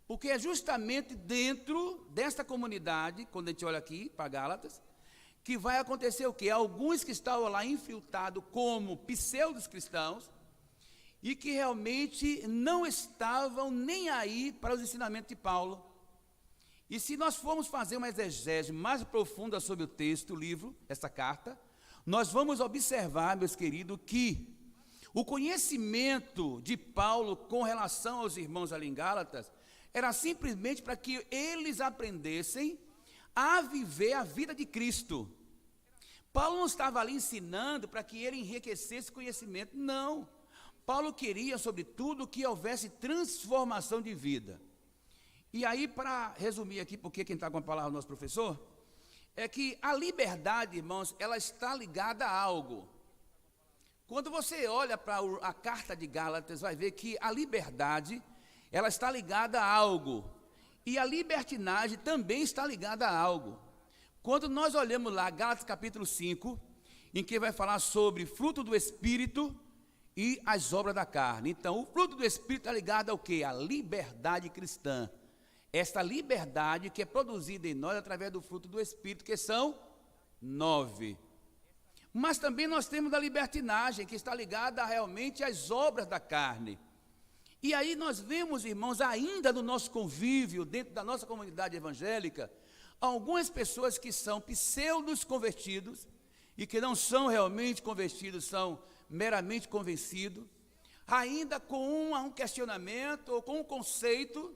porque é justamente dentro desta comunidade, quando a gente olha aqui para Gálatas, que vai acontecer o quê? Alguns que estavam lá infiltrados como pseudos cristãos, e que realmente não estavam nem aí para os ensinamentos de Paulo. E se nós formos fazer uma exegese mais profunda sobre o texto, o livro, essa carta, nós vamos observar, meus queridos, que o conhecimento de Paulo com relação aos irmãos ali em Gálatas era simplesmente para que eles aprendessem a viver a vida de Cristo. Paulo não estava ali ensinando para que ele enriquecesse conhecimento, não. Paulo queria, sobretudo, que houvesse transformação de vida. E aí, para resumir aqui, porque quem está com a palavra é o nosso professor, é que a liberdade, irmãos, ela está ligada a algo. Quando você olha para a carta de Gálatas, vai ver que a liberdade, ela está ligada a algo. E a libertinagem também está ligada a algo. Quando nós olhamos lá, Gálatas capítulo 5, em que vai falar sobre fruto do Espírito e as obras da carne. Então, o fruto do Espírito está ligado ao quê? A liberdade cristã. Esta liberdade que é produzida em nós através do fruto do Espírito, que são 9. Mas também nós temos a libertinagem, que está ligada realmente às obras da carne. E aí nós vemos, irmãos, ainda no nosso convívio, dentro da nossa comunidade evangélica, algumas pessoas que são pseudos convertidos, e que não são realmente convertidos, são meramente convencidos, ainda com um questionamento ou com um conceito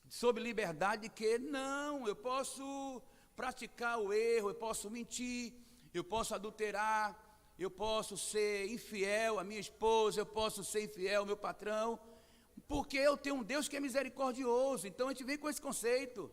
sobre liberdade, que não, eu posso praticar o erro, eu posso mentir, eu posso adulterar, eu posso ser infiel à minha esposa, eu posso ser infiel ao meu patrão, porque eu tenho um Deus que é misericordioso. Então a gente vem com esse conceito.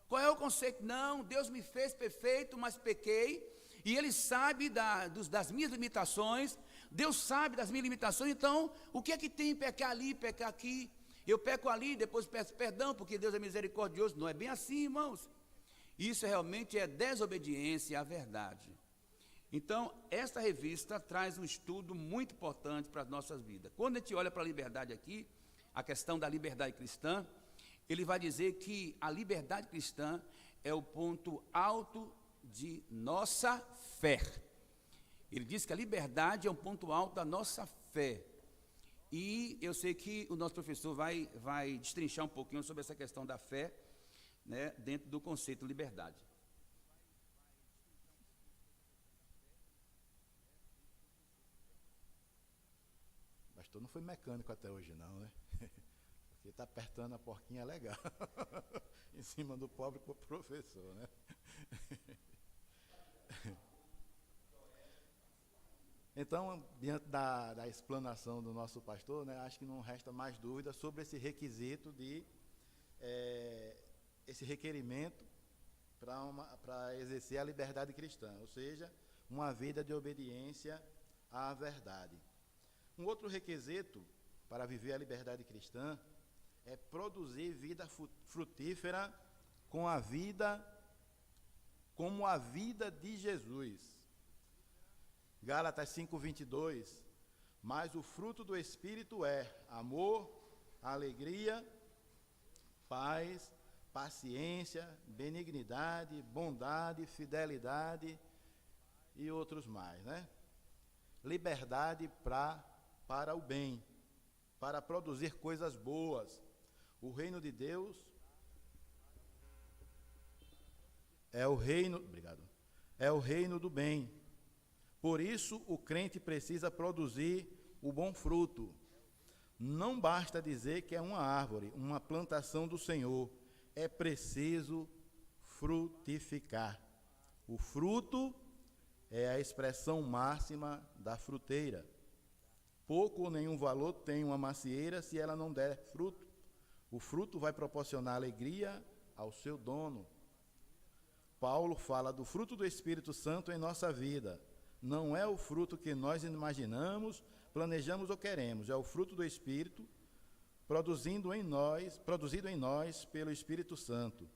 Qual é o conceito? Não, Deus me fez perfeito, mas pequei, e Ele sabe das minhas limitações, Deus sabe das minhas limitações, então o que é que tem em pecar ali, pecar aqui? Eu peco ali, depois peço perdão, porque Deus é misericordioso. Não é bem assim, irmãos. Isso realmente é desobediência à verdade. Então, esta revista traz um estudo muito importante para as nossas vidas. Quando a gente olha para a liberdade aqui, a questão da liberdade cristã, ele vai dizer que a liberdade cristã é o ponto alto de nossa fé. Ele diz que a liberdade é um ponto alto da nossa fé. E eu sei que o nosso professor vai destrinchar um pouquinho sobre essa questão da fé, né, dentro do conceito de liberdade. O pastor não foi mecânico até hoje não, né? Porque está apertando a porquinha legal em cima do pobre professor, né? Então, diante da explanação do nosso pastor, né, acho que não resta mais dúvida sobre esse requisito esse requerimento para exercer a liberdade cristã, ou seja, uma vida de obediência à verdade. Um outro requisito para viver a liberdade cristã é produzir vida frutífera como a vida de Jesus. Gálatas 5:22, mas o fruto do Espírito é amor, alegria, paz, paciência, benignidade, bondade, fidelidade e outros mais, né? Liberdade para o bem, para produzir coisas boas. O reino de Deus é o reino do bem. Por isso, o crente precisa produzir o bom fruto. Não basta dizer que é uma árvore, uma plantação do Senhor. É preciso frutificar. O fruto é a expressão máxima da fruteira. pouco ou nenhum valor tem uma macieira se ela não der fruto. O fruto vai proporcionar alegria ao seu dono. Paulo fala do fruto do Espírito Santo em nossa vida. Não é o fruto que nós imaginamos, planejamos ou queremos, é o fruto do Espírito produzido em nós pelo Espírito Santo.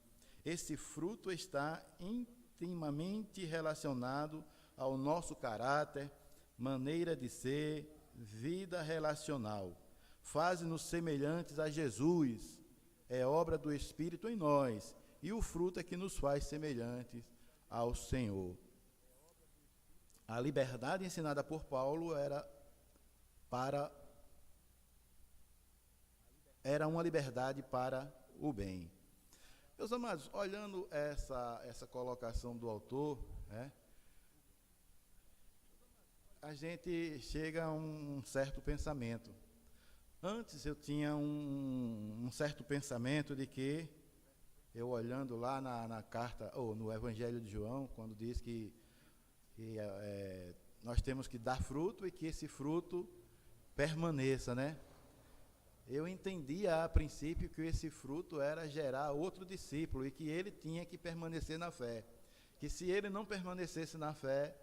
Esse fruto está intimamente relacionado ao nosso caráter, maneira de ser, vida relacional. Faz-nos semelhantes a Jesus, é obra do Espírito em nós, e o fruto é que nos faz semelhantes ao Senhor. A liberdade ensinada por Paulo era uma liberdade para o bem. Meus amados, olhando essa colocação do autor, a gente chega a um certo pensamento. Antes eu tinha um certo pensamento de que, eu olhando lá na carta, ou no Evangelho de João, quando diz que nós temos que dar fruto e que esse fruto permaneça, né? Eu entendia a princípio que esse fruto era gerar outro discípulo e que ele tinha que permanecer na fé. Que se ele não permanecesse na fé,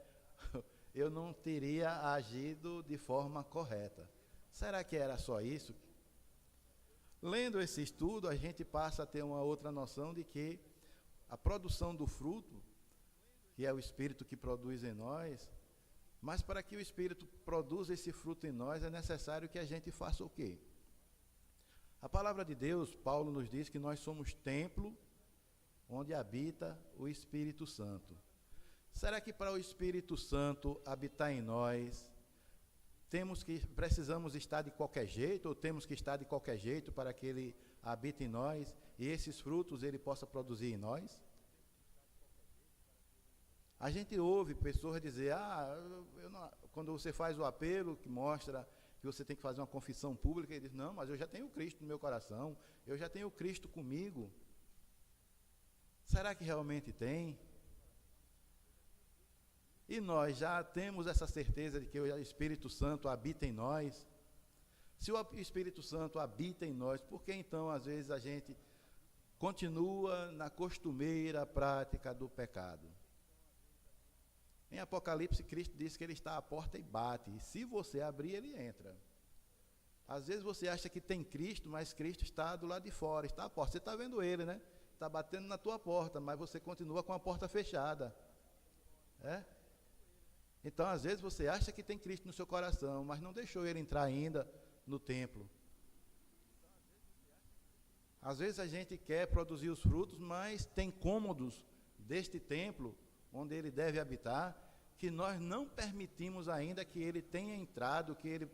eu não teria agido de forma correta. Será que era só isso? Lendo esse estudo, a gente passa a ter uma outra noção de que a produção do fruto, que é o Espírito que produz em nós, mas para que o Espírito produza esse fruto em nós, é necessário que a gente faça o quê? A palavra de Deus, Paulo nos diz que nós somos templo onde habita o Espírito Santo. Será que para o Espírito Santo habitar em nós, precisamos estar de qualquer jeito, ou temos que estar de qualquer jeito para que ele habite em nós e esses frutos ele possa produzir em nós? A gente ouve pessoas dizer, quando você faz o apelo que mostra que você tem que fazer uma confissão pública, ele diz, não, mas eu já tenho Cristo no meu coração, eu já tenho Cristo comigo. Será que realmente tem? E nós já temos essa certeza de que o Espírito Santo habita em nós? Se o Espírito Santo habita em nós, por que então às vezes a gente continua na costumeira prática do pecado? Em Apocalipse, Cristo diz que ele está à porta e bate, e se você abrir, ele entra. Às vezes você acha que tem Cristo, mas Cristo está do lado de fora, está à porta. Você está vendo ele, né? Está batendo na tua porta, mas você continua com a porta fechada. Então, às vezes você acha que tem Cristo no seu coração, mas não deixou ele entrar ainda no templo. Às vezes a gente quer produzir os frutos, mas tem cômodos deste templo, onde ele deve habitar, que nós não permitimos ainda que ele tenha entrado, que ele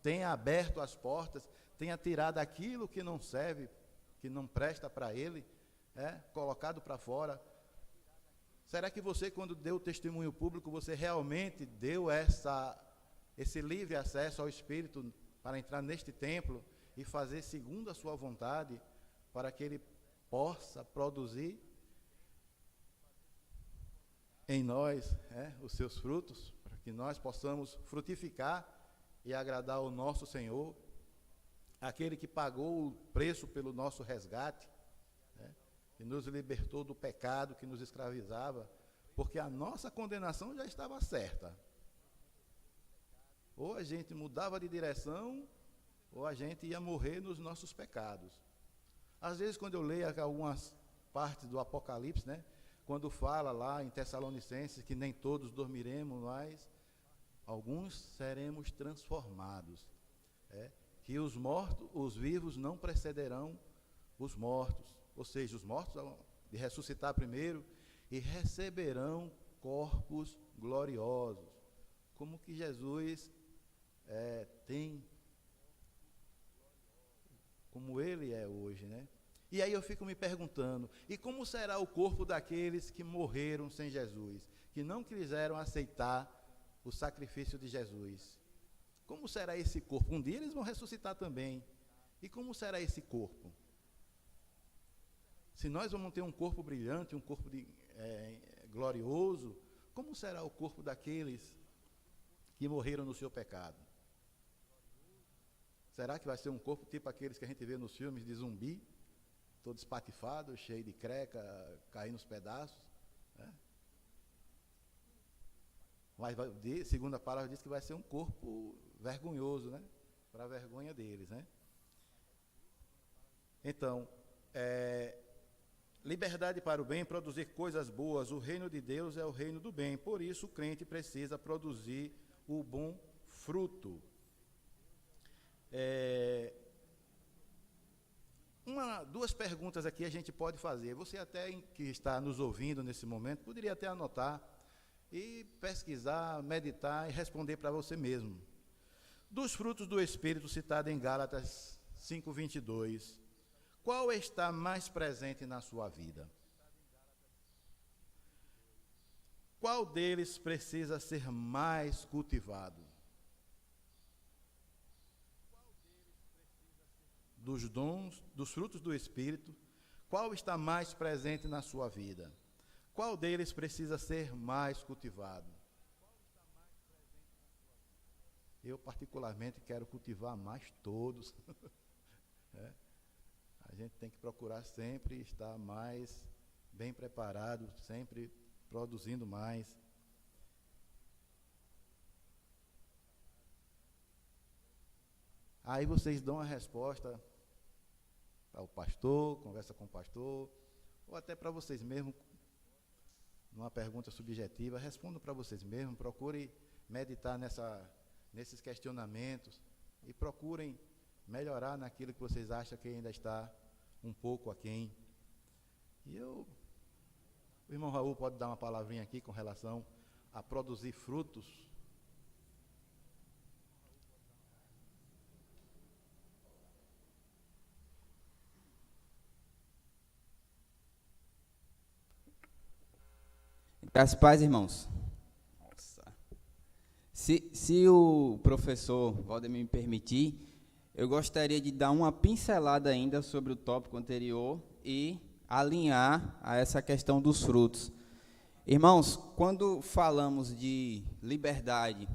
tenha aberto as portas, tenha tirado aquilo que não serve, que não presta para ele, colocado para fora. Será que você, quando deu o testemunho público, você realmente deu esse livre acesso ao Espírito para entrar neste templo e fazer segundo a sua vontade, para que ele possa produzir em nós os seus frutos, para que nós possamos frutificar e agradar ao nosso Senhor, aquele que pagou o preço pelo nosso resgate, que nos libertou do pecado que nos escravizava, porque a nossa condenação já estava certa. Ou a gente mudava de direção, ou a gente ia morrer nos nossos pecados. Às vezes, quando eu leio algumas partes do Apocalipse, quando fala lá em Tessalonicenses que nem todos dormiremos, mas alguns seremos transformados. Que os vivos não precederão os mortos. Ou seja, os mortos vão de ressuscitar primeiro e receberão corpos gloriosos, como que Jesus tem, como ele é hoje, E aí eu fico me perguntando, e como será o corpo daqueles que morreram sem Jesus, que não quiseram aceitar o sacrifício de Jesus? Como será esse corpo? Um dia eles vão ressuscitar também. E como será esse corpo? Se nós vamos ter um corpo brilhante, um corpo glorioso, como será o corpo daqueles que morreram no seu pecado? Será que vai ser um corpo tipo aqueles que a gente vê nos filmes de zumbi, todo espatifado, cheio de creca, caindo nos pedaços? Né? Mas, segundo a palavra, diz que vai ser um corpo vergonhoso, né? Para a vergonha deles, né? Então, liberdade para o bem, produzir coisas boas. O reino de Deus é o reino do bem. Por isso, o crente precisa produzir o bom fruto. Duas perguntas aqui a gente pode fazer. Você até que está nos ouvindo nesse momento, poderia até anotar e pesquisar, meditar e responder para você mesmo. Dos frutos do Espírito citado em Gálatas 5:22, qual está mais presente na sua vida? Qual deles precisa ser mais cultivado? Dos dons, dos frutos do Espírito, qual está mais presente na sua vida? Qual deles precisa ser mais cultivado? Eu, particularmente, quero cultivar mais todos. A gente tem que procurar sempre estar mais bem preparado, sempre produzindo mais. Aí vocês dão a resposta ao pastor, conversa com o pastor, ou até para vocês mesmos, numa pergunta subjetiva, respondam para vocês mesmos, procurem meditar nesses questionamentos e procurem melhorar naquilo que vocês acham que ainda está um pouco aquém. E o irmão Raul pode dar uma palavrinha aqui com relação a produzir frutos. Graças a paz, irmãos. Nossa. Se o professor Valdemir me permitir, eu gostaria de dar uma pincelada ainda sobre o tópico anterior e alinhar a essa questão dos frutos. Irmãos, quando falamos de liberdade,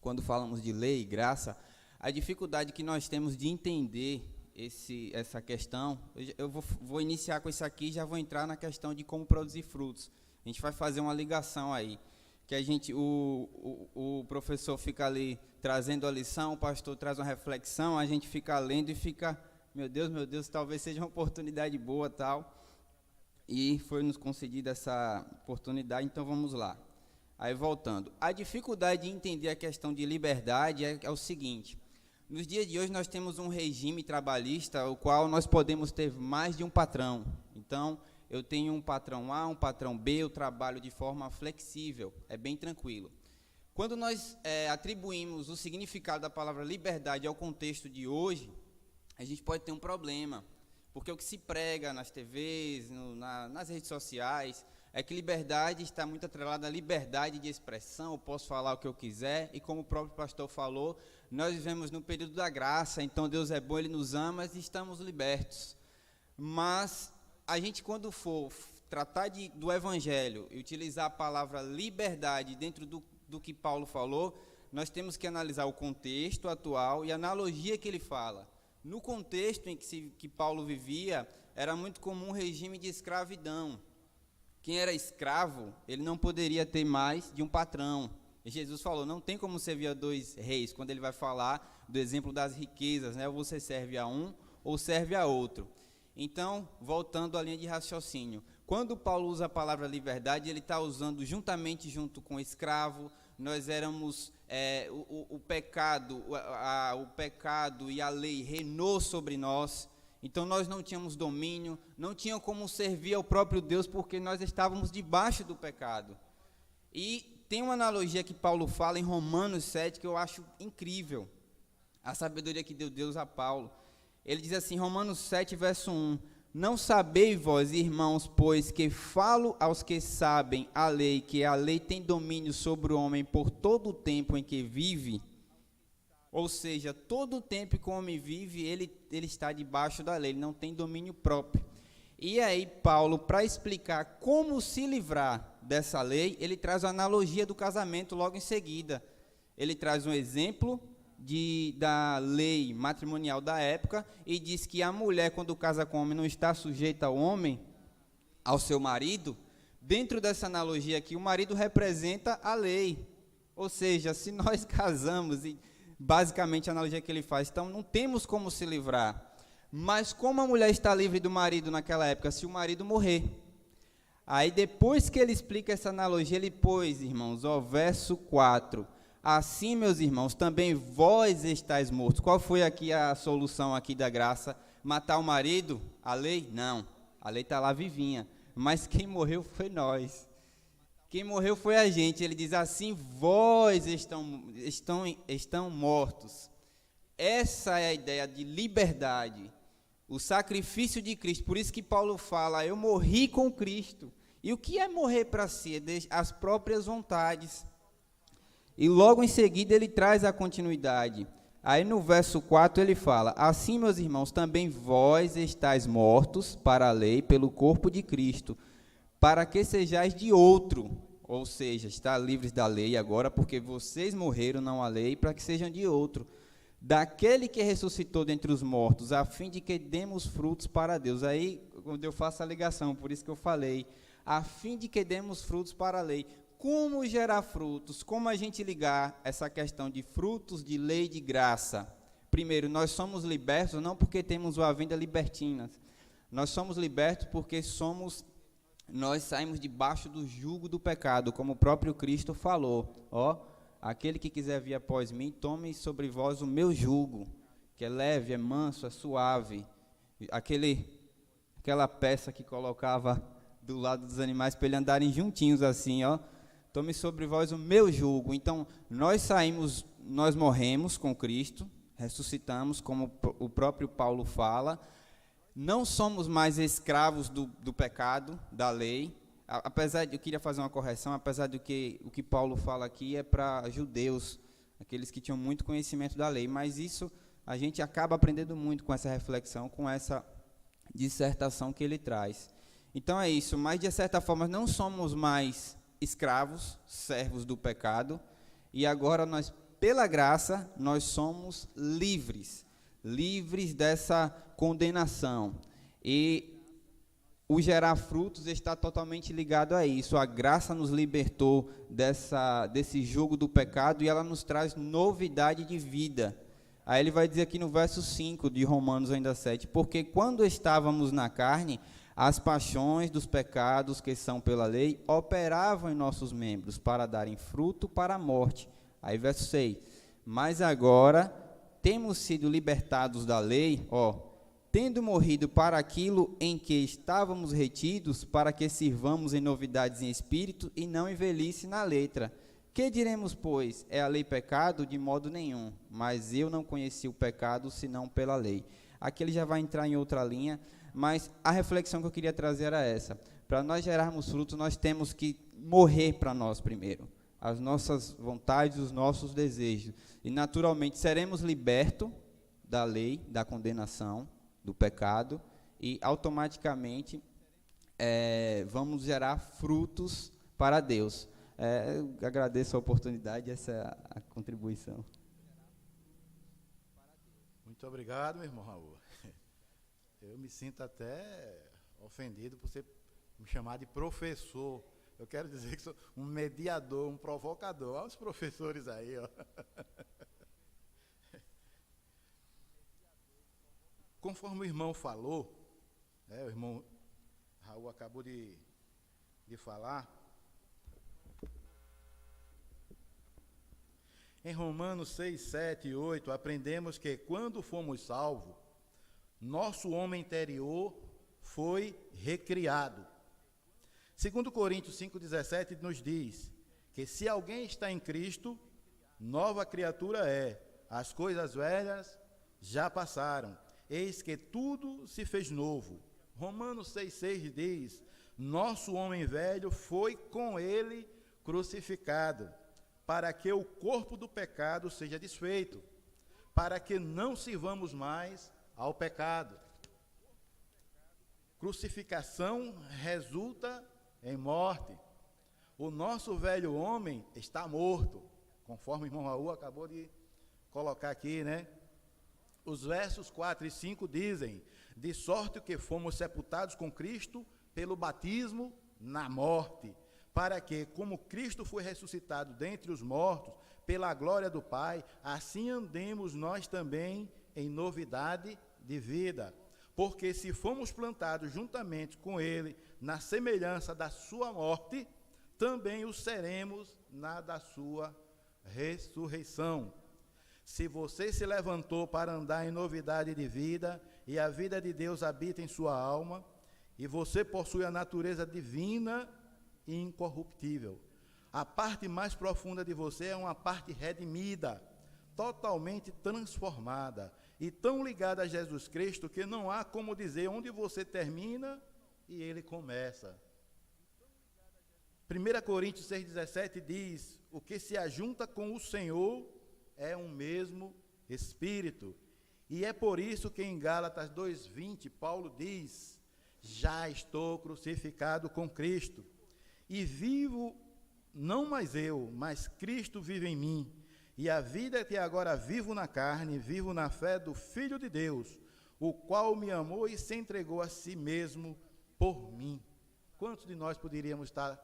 quando falamos de lei e graça, a dificuldade que nós temos de entender essa questão, eu vou iniciar com isso aqui e já vou entrar na questão de como produzir frutos. A gente vai fazer uma ligação aí, que o professor fica ali trazendo a lição, o pastor traz uma reflexão, a gente fica lendo e fica, meu Deus, talvez seja uma oportunidade boa, tal. E foi nos concedida essa oportunidade, então vamos lá. Aí voltando, a dificuldade de entender a questão de liberdade é o seguinte: nos dias de hoje nós temos um regime trabalhista, o qual nós podemos ter mais de um patrão. Então, eu tenho um patrão A, um patrão B, eu trabalho de forma flexível, é bem tranquilo. Quando nós atribuímos o significado da palavra liberdade ao contexto de hoje, a gente pode ter um problema, porque o que se prega nas TVs, nas redes sociais, é que liberdade está muito atrelada à liberdade de expressão, eu posso falar o que eu quiser, e como o próprio pastor falou, nós vivemos no período da graça, então Deus é bom, Ele nos ama e estamos libertos. Mas a gente, quando for tratar do Evangelho e utilizar a palavra liberdade dentro do que Paulo falou, nós temos que analisar o contexto atual e a analogia que ele fala. No contexto em que Paulo vivia, era muito comum um regime de escravidão. Quem era escravo, ele não poderia ter mais de um patrão. E Jesus falou, não tem como servir a dois reis, quando ele vai falar do exemplo das riquezas, né? Ou você serve a um ou serve a outro. Então, voltando à linha de raciocínio, quando Paulo usa a palavra liberdade, ele está usando junto com escravo. Nós éramos, o pecado e a lei reinou sobre nós, então nós não tínhamos domínio, não tinha como servir ao próprio Deus, porque nós estávamos debaixo do pecado. E tem uma analogia que Paulo fala em Romanos 7, que eu acho incrível, a sabedoria que deu Deus a Paulo. Ele diz assim, Romanos 7, verso 1, não sabeis vós, irmãos, pois que falo aos que sabem a lei, que a lei tem domínio sobre o homem por todo o tempo em que vive? Ou seja, todo o tempo que o homem vive, ele está debaixo da lei, ele não tem domínio próprio. E aí Paulo, para explicar como se livrar dessa lei, ele traz a analogia do casamento logo em seguida. Ele traz um exemplo da lei matrimonial da época e diz que a mulher, quando casa com o homem, não está sujeita ao homem, ao seu marido. Dentro dessa analogia aqui, o marido representa a lei. Ou seja, se nós casamos, e basicamente a analogia que ele faz, então não temos como se livrar. Mas como a mulher está livre do marido naquela época, se o marido morrer? Aí depois que ele explica essa analogia, ele pôs, irmãos, verso 4. Assim, meus irmãos, também vós estáis mortos. Qual foi aqui a solução aqui da graça? Matar o marido? A lei? Não, a lei está lá vivinha. Mas quem morreu foi nós. Quem morreu foi a gente. Ele diz assim, vós estão mortos. Essa é a ideia de liberdade. O sacrifício de Cristo. Por isso que Paulo fala, eu morri com Cristo. E o que é morrer para si? As próprias vontades. E logo em seguida ele traz a continuidade. Aí no verso 4 ele fala, assim, meus irmãos, também vós estáis mortos para a lei pelo corpo de Cristo, para que sejais de outro. Ou seja, está livres da lei agora, porque vocês morreram, não a lei, para que sejam de outro. Daquele que ressuscitou dentre os mortos, a fim de que demos frutos para Deus. Aí, quando eu faço a ligação, por isso que eu falei, a fim de que demos frutos para a lei. Como gerar frutos? Como a gente ligar essa questão de frutos, de lei e de graça? Primeiro, nós somos libertos não porque temos uma vida libertina. Nós somos libertos porque nós saímos debaixo do jugo do pecado, como o próprio Cristo falou. Aquele que quiser vir após mim, tome sobre vós o meu jugo, que é leve, é manso, é suave. Aquela peça que colocava do lado dos animais para eles andarem juntinhos assim, Tome sobre vós o meu jugo. Então, nós morremos com Cristo, ressuscitamos, como o próprio Paulo fala. Não somos mais escravos do pecado, da lei. Eu queria fazer uma correção, apesar de que o que Paulo fala aqui é para judeus, aqueles que tinham muito conhecimento da lei. Mas isso a gente acaba aprendendo muito com essa reflexão, com essa dissertação que ele traz. Então é isso, mas de certa forma não somos mais escravos, servos do pecado, e agora nós, pela graça, nós somos livres dessa condenação. E o gerar frutos está totalmente ligado a isso. A graça nos libertou desse jugo do pecado e ela nos traz novidade de vida. Aí ele vai dizer aqui no verso 5 de Romanos ainda 7, porque quando estávamos na carne, as paixões dos pecados que são pela lei operavam em nossos membros para darem fruto para a morte. Aí verso 6, mas agora temos sido libertados da lei, tendo morrido para aquilo em que estávamos retidos, para que sirvamos em novidades em espírito e não em velhice na letra. Que diremos, pois? É a lei pecado? De modo nenhum, mas eu não conheci o pecado senão pela lei. Aqui ele já vai entrar em outra linha, mas a reflexão que eu queria trazer era essa. Para nós gerarmos frutos, nós temos que morrer para nós primeiro. As nossas vontades, os nossos desejos. E naturalmente seremos libertos da lei, da condenação, do pecado. E automaticamente vamos gerar frutos para Deus. Eu agradeço a oportunidade, essa é a contribuição. Muito obrigado, meu irmão Raul. Eu me sinto até ofendido por você me chamar de professor. Eu quero dizer que sou um mediador, um provocador. Olha os professores aí, Conforme o irmão falou, o irmão Raul acabou de falar, em Romanos 6, 7 e 8, aprendemos que quando fomos salvos, nosso homem interior foi recriado. 2 Coríntios 5,17 nos diz que se alguém está em Cristo, nova criatura é. As coisas velhas já passaram. Eis que tudo se fez novo. Romanos 6,6 diz, nosso homem velho foi com ele crucificado, para que o corpo do pecado seja desfeito, para que não sirvamos mais ao pecado. Crucificação resulta em morte. O nosso velho homem está morto, conforme o irmão Raul acabou de colocar aqui, né? Os versos 4 e 5 dizem: de sorte que fomos sepultados com Cristo pelo batismo na morte, para que, como Cristo foi ressuscitado dentre os mortos, pela glória do Pai, assim andemos nós também em novidade de vida. Porque se fomos plantados juntamente com Ele na semelhança da sua morte, também o seremos na da sua ressurreição. Se você se levantou para andar em novidade de vida, e a vida de Deus habita em sua alma, e você possui a natureza divina e incorruptível, a parte mais profunda de você é uma parte redimida, totalmente transformada, e tão ligada a Jesus Cristo, que não há como dizer onde você termina e ele começa. 1 Coríntios 6,17 diz: o que se ajunta com o Senhor é um mesmo Espírito. E é por isso que em Gálatas 2,20, Paulo diz: já estou crucificado com Cristo, e vivo não mais eu, mas Cristo vive em mim. E a vida que agora vivo na carne, vivo na fé do Filho de Deus, o qual me amou e se entregou a si mesmo por mim. Quantos de nós poderíamos estar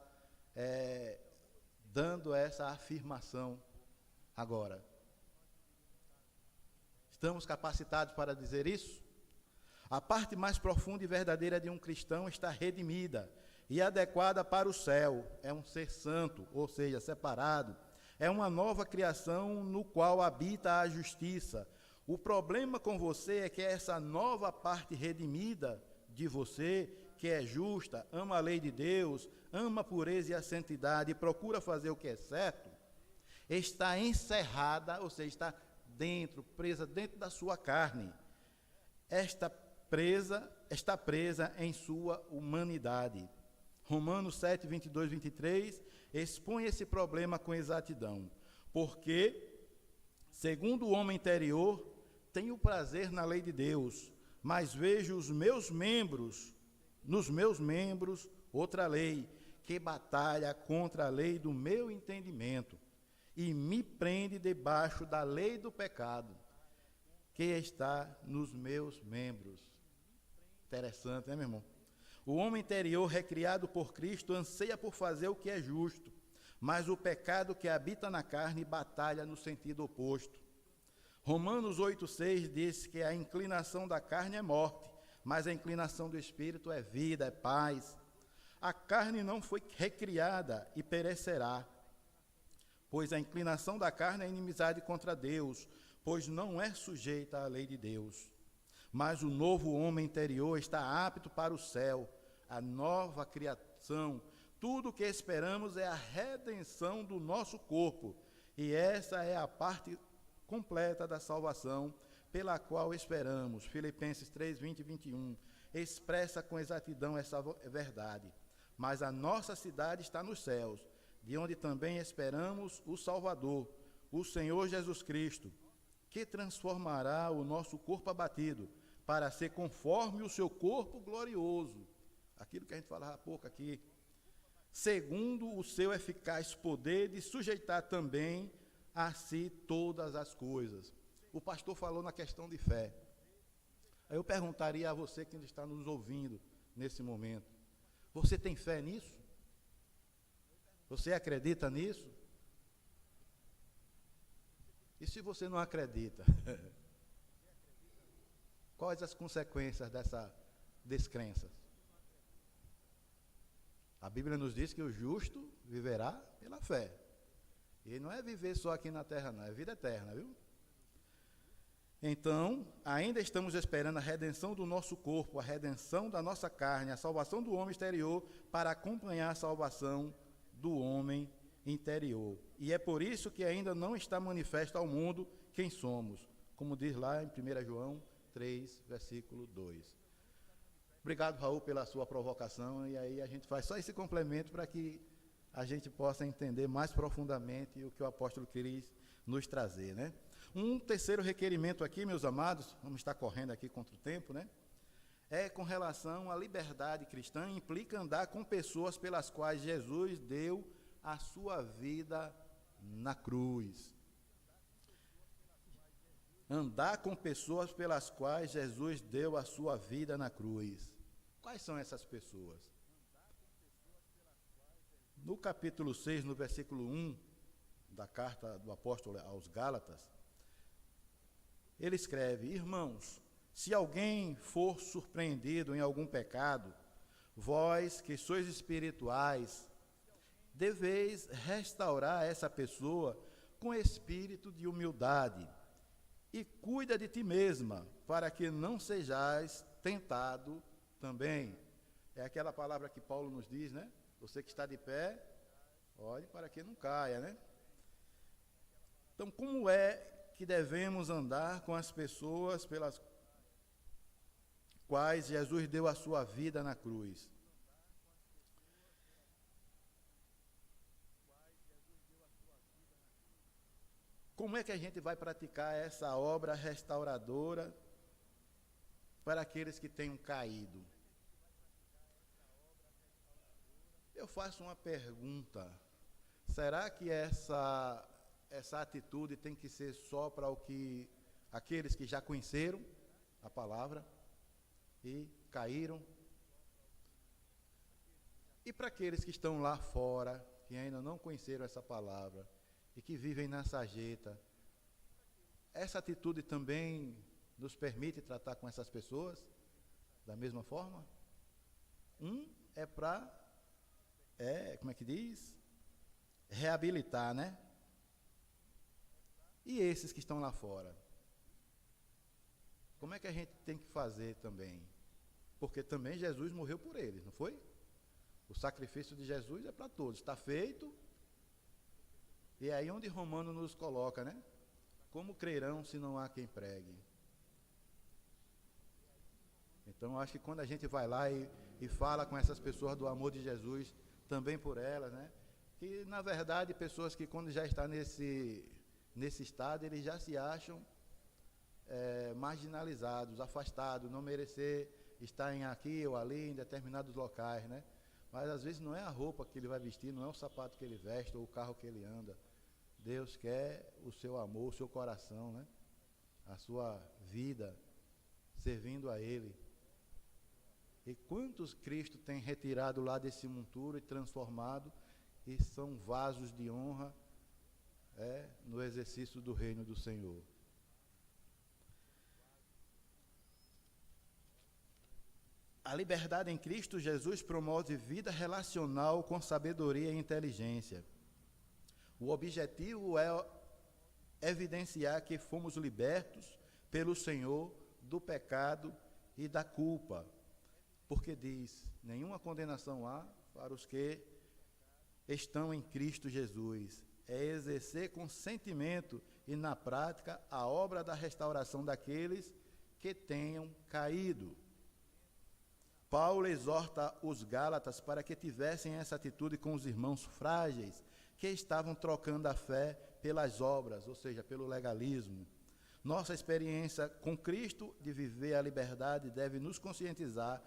dando essa afirmação agora? Estamos capacitados para dizer isso? A parte mais profunda e verdadeira de um cristão está redimida e adequada para o céu. É um ser santo, ou seja, separado. É uma nova criação no qual habita a justiça. O problema com você é que essa nova parte redimida de você, que é justa, ama a lei de Deus, ama a pureza e a santidade e procura fazer o que é certo, está encerrada, ou seja, está presa dentro da sua carne. Está presa em sua humanidade. Romanos 7, 22, 23, expõe esse problema com exatidão. Porque, segundo o homem interior, tenho prazer na lei de Deus, mas vejo nos meus membros, outra lei, que batalha contra a lei do meu entendimento, e me prende debaixo da lei do pecado, que está nos meus membros. Interessante, né, meu irmão? O homem interior, recriado por Cristo, anseia por fazer o que é justo, mas o pecado que habita na carne batalha no sentido oposto. Romanos 8,6 diz que a inclinação da carne é morte, mas a inclinação do Espírito é vida, é paz. A carne não foi recriada e perecerá, pois a inclinação da carne é inimizade contra Deus, pois não é sujeita à lei de Deus. Mas o novo homem interior está apto para o céu, a nova criação. Tudo o que esperamos é a redenção do nosso corpo, e essa é a parte completa da salvação pela qual esperamos. Filipenses 3, 20 e 21 expressa com exatidão essa verdade. Mas a nossa cidade está nos céus, de onde também esperamos o Salvador, o Senhor Jesus Cristo, que transformará o nosso corpo abatido para ser conforme o seu corpo glorioso. Aquilo que a gente falava há pouco aqui. Segundo o seu eficaz poder de sujeitar também a si todas as coisas. O pastor falou na questão de fé. Aí eu perguntaria a você que está nos ouvindo nesse momento: você tem fé nisso? Você acredita nisso? E se você não acredita? Quais as consequências dessa descrença? A Bíblia nos diz que o justo viverá pela fé. E não é viver só aqui na terra, não, é vida eterna, viu? Então, ainda estamos esperando a redenção do nosso corpo, a redenção da nossa carne, a salvação do homem exterior, para acompanhar a salvação do homem interior. E é por isso que ainda não está manifesto ao mundo quem somos, como diz lá em 1 João 3, versículo 2. Obrigado, Raul, pela sua provocação, e aí a gente faz só esse complemento para que a gente possa entender mais profundamente o que o apóstolo quis nos trazer, né? Um terceiro requerimento aqui, meus amados, vamos estar correndo aqui contra o tempo, né? É com relação à liberdade cristã, implica andar com pessoas pelas quais Jesus deu a sua vida na cruz. andar com pessoas pelas quais Jesus deu a sua vida na cruz. Quais são essas pessoas? No capítulo 6, no versículo 1 da carta do apóstolo aos Gálatas, ele escreve: irmãos, se alguém for surpreendido em algum pecado, vós que sois espirituais, deveis restaurar essa pessoa com espírito de humildade, e cuida de ti mesma, para que não sejais tentado também. É aquela palavra que Paulo nos diz, né? Você que está de pé, olhe para que não caia, né? Então, como é que devemos andar com as pessoas pelas quais Jesus deu a sua vida na cruz? Como é que a gente vai praticar essa obra restauradora para aqueles que tenham caído? Eu faço uma pergunta: será que essa atitude tem que ser só para aqueles que já conheceram a palavra e caíram? E para aqueles que estão lá fora, que ainda não conheceram essa palavra e que vivem na sarjeta, essa atitude também nos permite tratar com essas pessoas da mesma forma? É para, como é que diz? Reabilitar, né? E esses que estão lá fora? Como é que a gente tem que fazer também? Porque também Jesus morreu por eles, não foi? O sacrifício de Jesus é para todos, está feito. E é aí onde Romano nos coloca, né? Como crerão se não há quem pregue? Então, acho que quando a gente vai lá e fala com essas pessoas do amor de Jesus, também por elas, né? Que, na verdade, pessoas que quando já estão nesse estado, eles já se acham marginalizados, afastados, não merecer estarem aqui ou ali em determinados locais, né? Mas às vezes não é a roupa que ele vai vestir, não é o sapato que ele veste ou o carro que ele anda. Deus quer o seu amor, o seu coração, né? A sua vida servindo a Ele. E quantos Cristo tem retirado lá desse monturo e transformado e são vasos de honra no exercício do reino do Senhor. A liberdade em Cristo Jesus promove vida relacional com sabedoria e inteligência. O objetivo é evidenciar que fomos libertos pelo Senhor do pecado e da culpa. Porque diz: nenhuma condenação há para os que estão em Cristo Jesus. É exercer com sentimento e na prática a obra da restauração daqueles que tenham caído. Paulo exorta os Gálatas para que tivessem essa atitude com os irmãos frágeis, que estavam trocando a fé pelas obras, ou seja, pelo legalismo. Nossa experiência com Cristo de viver a liberdade deve nos conscientizar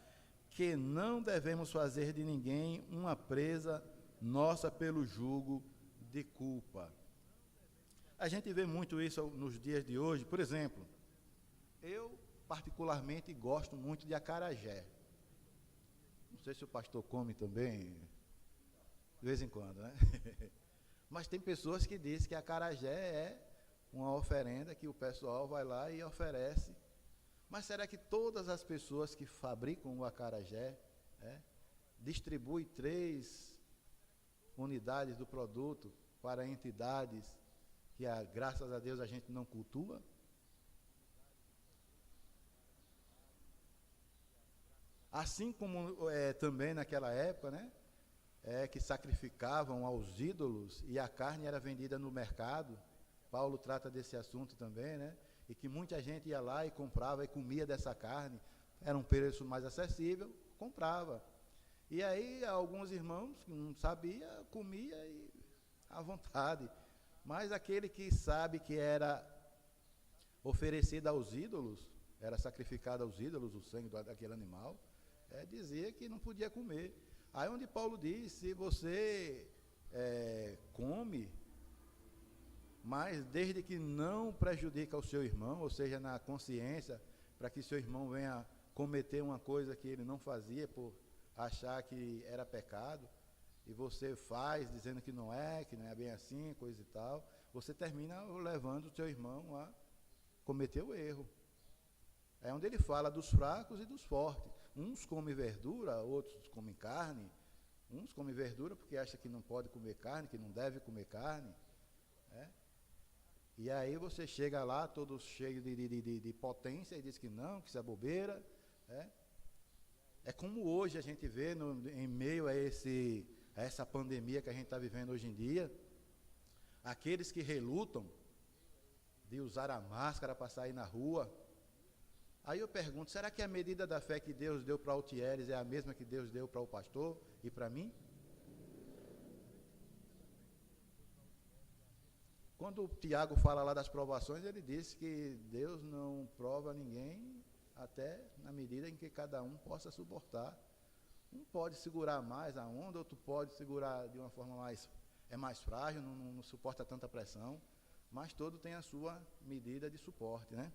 que não devemos fazer de ninguém uma presa nossa pelo jugo de culpa. A gente vê muito isso nos dias de hoje. Por exemplo, eu particularmente gosto muito de acarajé. Não sei se o pastor come também, de vez em quando, né? Mas tem pessoas que dizem que a acarajé é uma oferenda que o pessoal vai lá e oferece. Mas será que todas as pessoas que fabricam o acarajé distribuem 3 unidades do produto para entidades que, graças a Deus, a gente não cultua? Assim como também naquela época, né? Que sacrificavam aos ídolos e a carne era vendida no mercado. Paulo trata desse assunto também, né? E que muita gente ia lá e comprava e comia dessa carne. Era um preço mais acessível, comprava. E aí alguns irmãos que não sabiam, comia à vontade. Mas aquele que sabe que era oferecido aos ídolos, era sacrificado aos ídolos o sangue daquele animal, dizia que não podia comer. Aí onde Paulo diz: se você come, mas desde que não prejudica o seu irmão, ou seja, na consciência, para que seu irmão venha cometer uma coisa que ele não fazia por achar que era pecado, e você faz dizendo que não é bem assim, coisa e tal, você termina levando o seu irmão a cometer o erro. É onde ele fala dos fracos e dos fortes. Uns comem verdura, outros comem carne. Uns comem verdura porque acham que não pode comer carne, que não deve comer carne. Né? E aí você chega lá todo cheio de potência e diz que não, que isso é bobeira. Né? É como hoje a gente vê em meio a essa pandemia que a gente está vivendo hoje em dia, aqueles que relutam de usar a máscara para sair na rua. Aí eu pergunto, será que a medida da fé que Deus deu para o Thieres é a mesma que Deus deu para o pastor e para mim? Quando o Tiago fala lá das provações, ele diz que Deus não prova ninguém até na medida em que cada um possa suportar. Um pode segurar mais a onda, outro pode segurar de uma forma mais frágil, não suporta tanta pressão, mas todo tem a sua medida de suporte, né?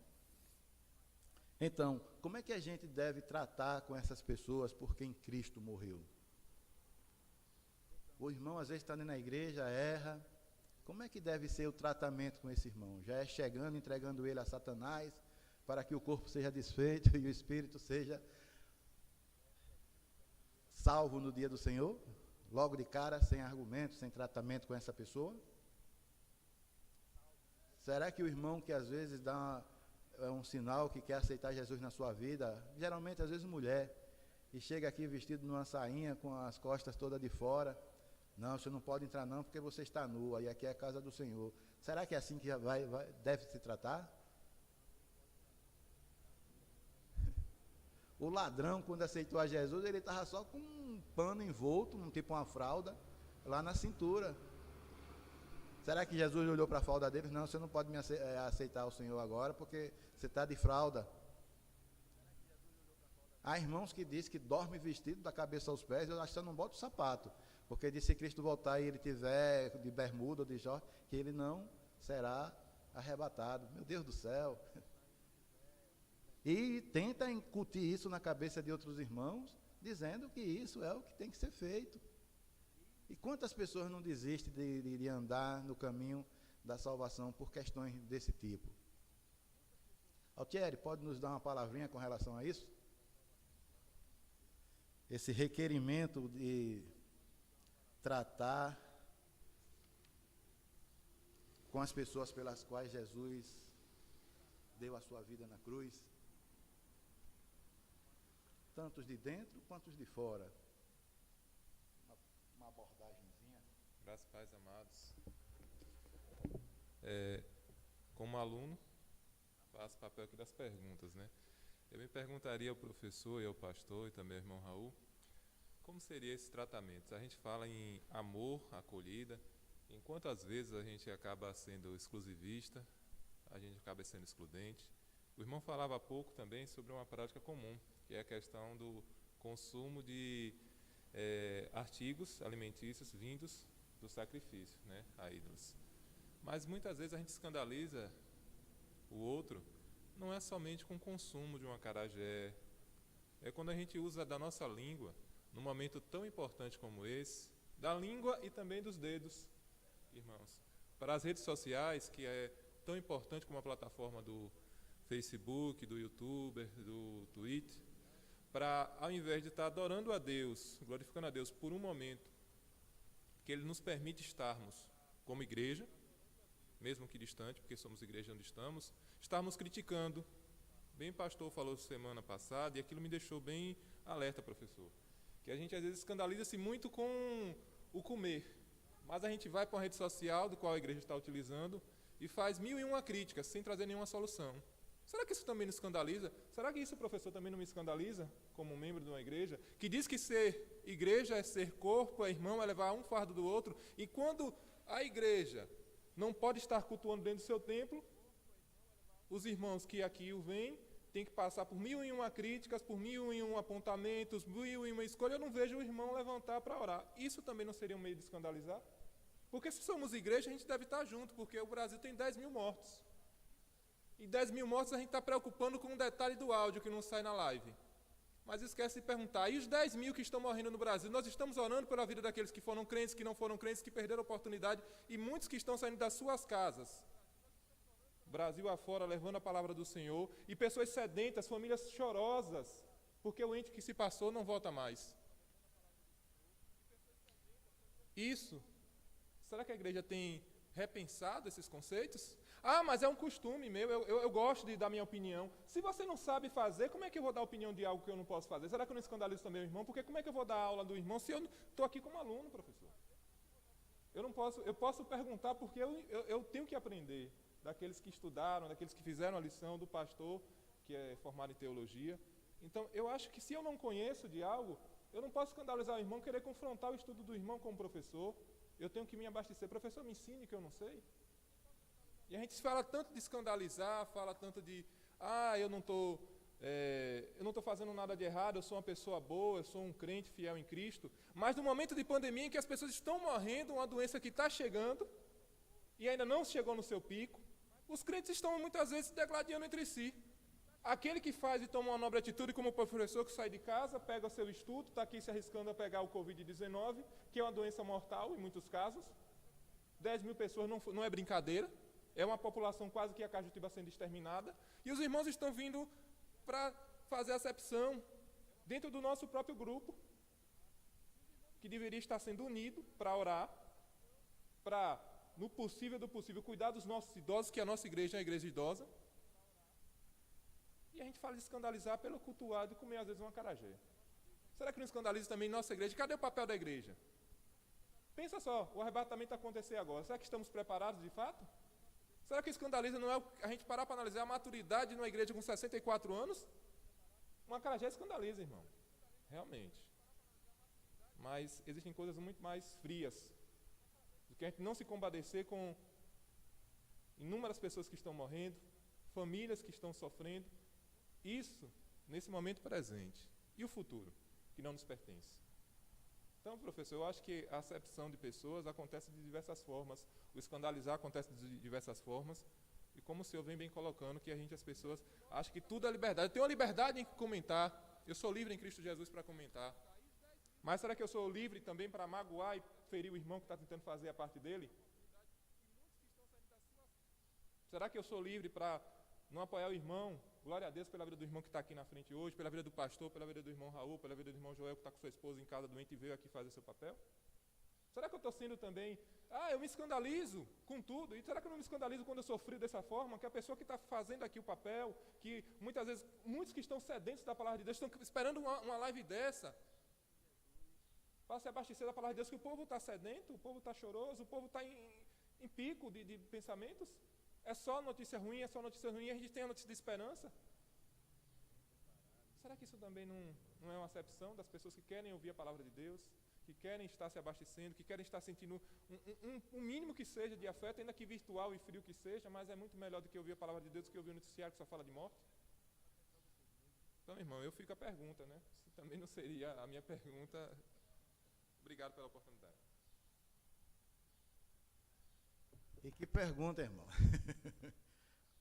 Então, como é que a gente deve tratar com essas pessoas por quem Cristo morreu? O irmão às vezes está na igreja, erra. Como é que deve ser o tratamento com esse irmão? Já é chegando, entregando ele a Satanás, para que o corpo seja desfeito e o espírito seja salvo no dia do Senhor? Logo de cara, sem argumento, sem tratamento com essa pessoa? Será que o irmão que às vezes dá um sinal que quer aceitar Jesus na sua vida, geralmente às vezes mulher, e chega aqui vestido numa sainha com as costas todas de fora, não, você não pode entrar não porque você está nua e aqui é a casa do Senhor. Será que é assim que deve se tratar? O ladrão, quando aceitou a Jesus, ele estava só com um pano envolto, tipo uma fralda, lá na cintura. Será que Jesus olhou para a fralda deles? Não, você não pode me aceitar o Senhor agora, porque você está de fralda. Há irmãos que dizem que dorme vestido da cabeça aos pés, eu acho que você não bota o sapato, porque diz se Cristo voltar e ele tiver de bermuda ou de short, que ele não será arrebatado. Meu Deus do céu! E tenta incutir isso na cabeça de outros irmãos, dizendo que isso é o que tem que ser feito. E quantas pessoas não desistem de andar no caminho da salvação por questões desse tipo? Altieri, pode nos dar uma palavrinha com relação a isso? Esse requerimento de tratar com as pessoas pelas quais Jesus deu a sua vida na cruz, tantos de dentro quanto de fora. Uma abordagemzinha. Graças a Paz, amados. Como aluno, faço papel aqui das perguntas, né? Eu me perguntaria ao professor e ao pastor e também ao irmão Raul, como seria esse tratamento? A gente fala em amor, acolhida, enquanto às vezes a gente acaba sendo exclusivista, a gente acaba sendo excludente. O irmão falava há pouco também sobre uma prática comum, que é a questão do consumo de artigos alimentícios vindos do sacrifício, né, a ídolos. Mas muitas vezes a gente escandaliza o outro, não é somente com o consumo de um acarajé, é quando a gente usa da nossa língua, num momento tão importante como esse, da língua e também dos dedos, irmãos. Para as redes sociais, que é tão importante como a plataforma do Facebook, do YouTube, do Twitter, para, ao invés de estar adorando a Deus, glorificando a Deus por um momento, que Ele nos permite estarmos como igreja, mesmo que distante, porque somos igreja onde estamos criticando. Bem, o pastor falou semana passada, e aquilo me deixou bem alerta, professor, que a gente às vezes escandaliza-se muito com o comer, mas a gente vai para uma rede social, do qual a igreja está utilizando, e faz 1001 críticas, sem trazer nenhuma solução. Será que isso também nos escandaliza? Será que isso, professor, também não me escandaliza, como membro de uma igreja, que diz que ser igreja é ser corpo, é irmão, é levar um fardo do outro, e quando a igreja não pode estar cultuando dentro do seu templo, os irmãos que aqui o veem têm que passar por 1001 críticas, por 1001 apontamentos, 1001 escolhas. Eu não vejo o irmão levantar para orar. Isso também não seria um meio de escandalizar? Porque se somos igreja, a gente deve estar junto, porque o Brasil tem 10 mil mortos. E 10 mil mortos a gente está preocupando com um detalhe do áudio que não sai na live. Mas esquece de perguntar, e os 10 mil que estão morrendo no Brasil? Nós estamos orando pela vida daqueles que foram crentes, que não foram crentes, que perderam a oportunidade, e muitos que estão saindo das suas casas, Brasil afora, levando a palavra do Senhor, e pessoas sedentas, famílias chorosas, porque o ente que se passou não volta mais. Isso, será que a igreja tem repensado esses conceitos? Ah, mas é um costume meu, eu gosto de dar minha opinião. Se você não sabe fazer, como é que eu vou dar opinião de algo que eu não posso fazer? Será que eu não escandalizo também o irmão? Porque como é que eu vou dar aula do irmão se eu estou aqui como aluno, professor? Eu posso perguntar porque eu tenho que aprender daqueles que estudaram, daqueles que fizeram a lição, do pastor, que é formado em teologia. Então, eu acho que se eu não conheço de algo, eu não posso escandalizar o irmão, querer confrontar o estudo do irmão com o professor. Eu tenho que me abastecer. Professor, me ensine que eu não sei. E a gente fala tanto de escandalizar, fala tanto de, eu não estou fazendo nada de errado, eu sou uma pessoa boa, eu sou um crente fiel em Cristo. Mas no momento de pandemia em que as pessoas estão morrendo, uma doença que está chegando, e ainda não chegou no seu pico, os crentes estão muitas vezes se degladiando entre si. Aquele que faz e toma uma nobre atitude, como o professor que sai de casa, pega o seu estudo, está aqui se arriscando a pegar o Covid-19, que é uma doença mortal em muitos casos. 10 mil pessoas não é brincadeira, é uma população quase que a Cajutiba sendo exterminada. E os irmãos estão vindo para fazer acepção dentro do nosso próprio grupo, que deveria estar sendo unido para orar, para, no possível do possível, cuidar dos nossos idosos, que a nossa igreja é uma igreja idosa. E a gente fala de escandalizar pelo cultuado e comer às vezes uma acarajé. Será que não escandaliza também nossa igreja? Cadê o papel da igreja? Pensa só, o arrebatamento acontecer agora. Será que estamos preparados de fato? Será que escandaliza não é a gente parar para analisar a maturidade numa igreja com 64 anos? Uma acarajé escandaliza, irmão. Realmente. Mas existem coisas muito mais frias do que a gente não se compadecer com inúmeras pessoas que estão morrendo, famílias que estão sofrendo. Isso, nesse momento presente. E o futuro, que não nos pertence. Então, professor, eu acho que a acepção de pessoas acontece de diversas formas. O escandalizar acontece de diversas formas. E como o senhor vem bem colocando, que as pessoas acham que tudo é liberdade. Eu tenho uma liberdade em comentar. Eu sou livre em Cristo Jesus para comentar. Mas será que eu sou livre também para magoar e ferir o irmão que está tentando fazer a parte dele? Será que eu sou livre para não apoiar o irmão? Glória a Deus pela vida do irmão que está aqui na frente hoje, pela vida do pastor, pela vida do irmão Raul, pela vida do irmão Joel que está com sua esposa em casa doente e veio aqui fazer seu papel? Será que eu estou sendo também... eu me escandalizo com tudo. E será que eu não me escandalizo quando eu sofri dessa forma? Que a pessoa que está fazendo aqui o papel, que muitas vezes, muitos que estão sedentos da palavra de Deus, estão esperando uma live dessa, para se abastecer da palavra de Deus, que o povo está sedento, o povo está choroso, o povo está em pico de pensamentos. É só notícia ruim, e a gente tem a notícia de esperança. Será que isso também não é uma acepção das pessoas que querem ouvir a palavra de Deus, que querem estar se abastecendo, que querem estar sentindo um mínimo que seja de afeto, ainda que virtual e frio que seja, mas é muito melhor do que ouvir a palavra de Deus, do que ouvir o noticiário que só fala de morte? Então, irmão, eu fico a pergunta, né? Se também não seria a minha pergunta. Obrigado pela oportunidade. E que pergunta, irmão.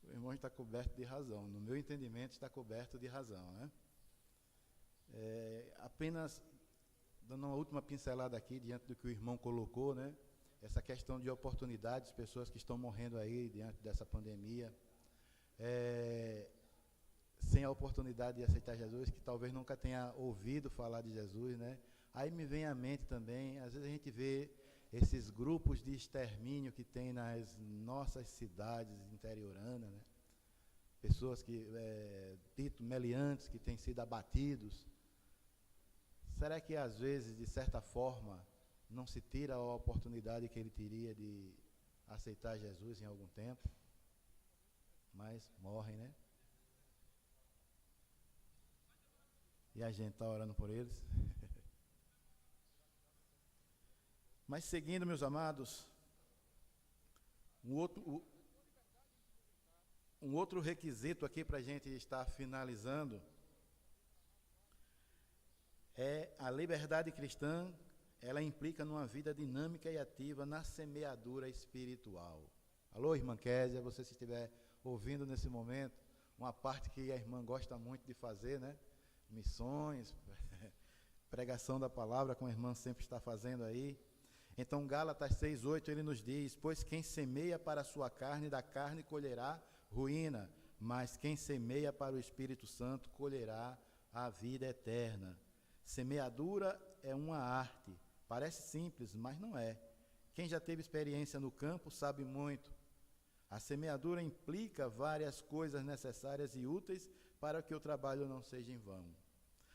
O irmão está coberto de razão. No meu entendimento, está coberto de razão, né? Apenas dando uma última pincelada aqui, diante do que o irmão colocou, né? Essa questão de oportunidades, pessoas que estão morrendo aí diante dessa pandemia, sem a oportunidade de aceitar Jesus, que talvez nunca tenha ouvido falar de Jesus, né? Aí me vem à mente também, às vezes a gente vê esses grupos de extermínio que tem nas nossas cidades interioranas, né? Pessoas que, dito meliantes, que têm sido abatidos. Será que às vezes, de certa forma, não se tira a oportunidade que ele teria de aceitar Jesus em algum tempo? Mas morrem, né? E a gente está orando por eles. Mas seguindo, meus amados, um outro requisito aqui para a gente estar finalizando é a liberdade cristã ela implica numa vida dinâmica e ativa na semeadura espiritual. Alô, irmã Késia, você se estiver ouvindo nesse momento, uma parte que a irmã gosta muito de fazer, né? Missões, pregação da palavra, como a irmã sempre está fazendo aí. Então, Gálatas 6:8, ele nos diz: pois quem semeia para a sua carne, da carne colherá ruína, mas quem semeia para o Espírito Santo colherá a vida eterna. Semeadura é uma arte, parece simples, mas não é. Quem já teve experiência no campo sabe muito. A semeadura implica várias coisas necessárias e úteis para que o trabalho não seja em vão.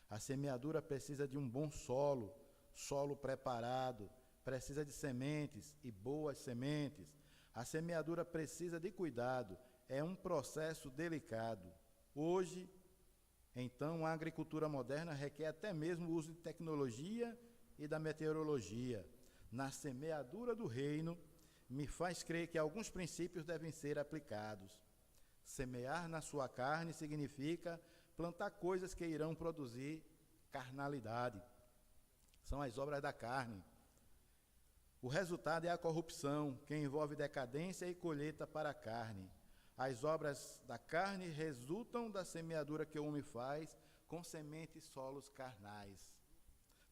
A semeadura precisa de um bom solo, solo preparado, precisa de sementes e boas sementes. A semeadura precisa de cuidado, é um processo delicado. Hoje, então, a agricultura moderna requer até mesmo o uso de tecnologia e da meteorologia. Na semeadura do reino, me faz crer que alguns princípios devem ser aplicados. Semear na sua carne significa plantar coisas que irão produzir carnalidade. São as obras da carne. O resultado é a corrupção, que envolve decadência e colheita para a carne. As obras da carne resultam da semeadura que o homem faz com sementes e solos carnais.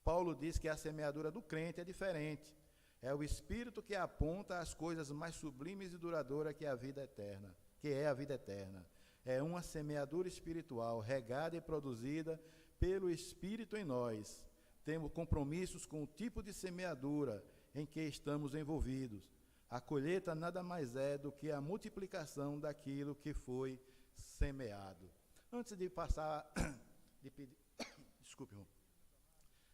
Paulo diz que a semeadura do crente é diferente. É o Espírito que aponta as coisas mais sublimes e duradouras que é a vida eterna. É uma semeadura espiritual, regada e produzida pelo Espírito em nós. Temos compromissos com o tipo de semeadura em que estamos envolvidos. A colheita nada mais é do que a multiplicação daquilo que foi semeado. Antes de passar,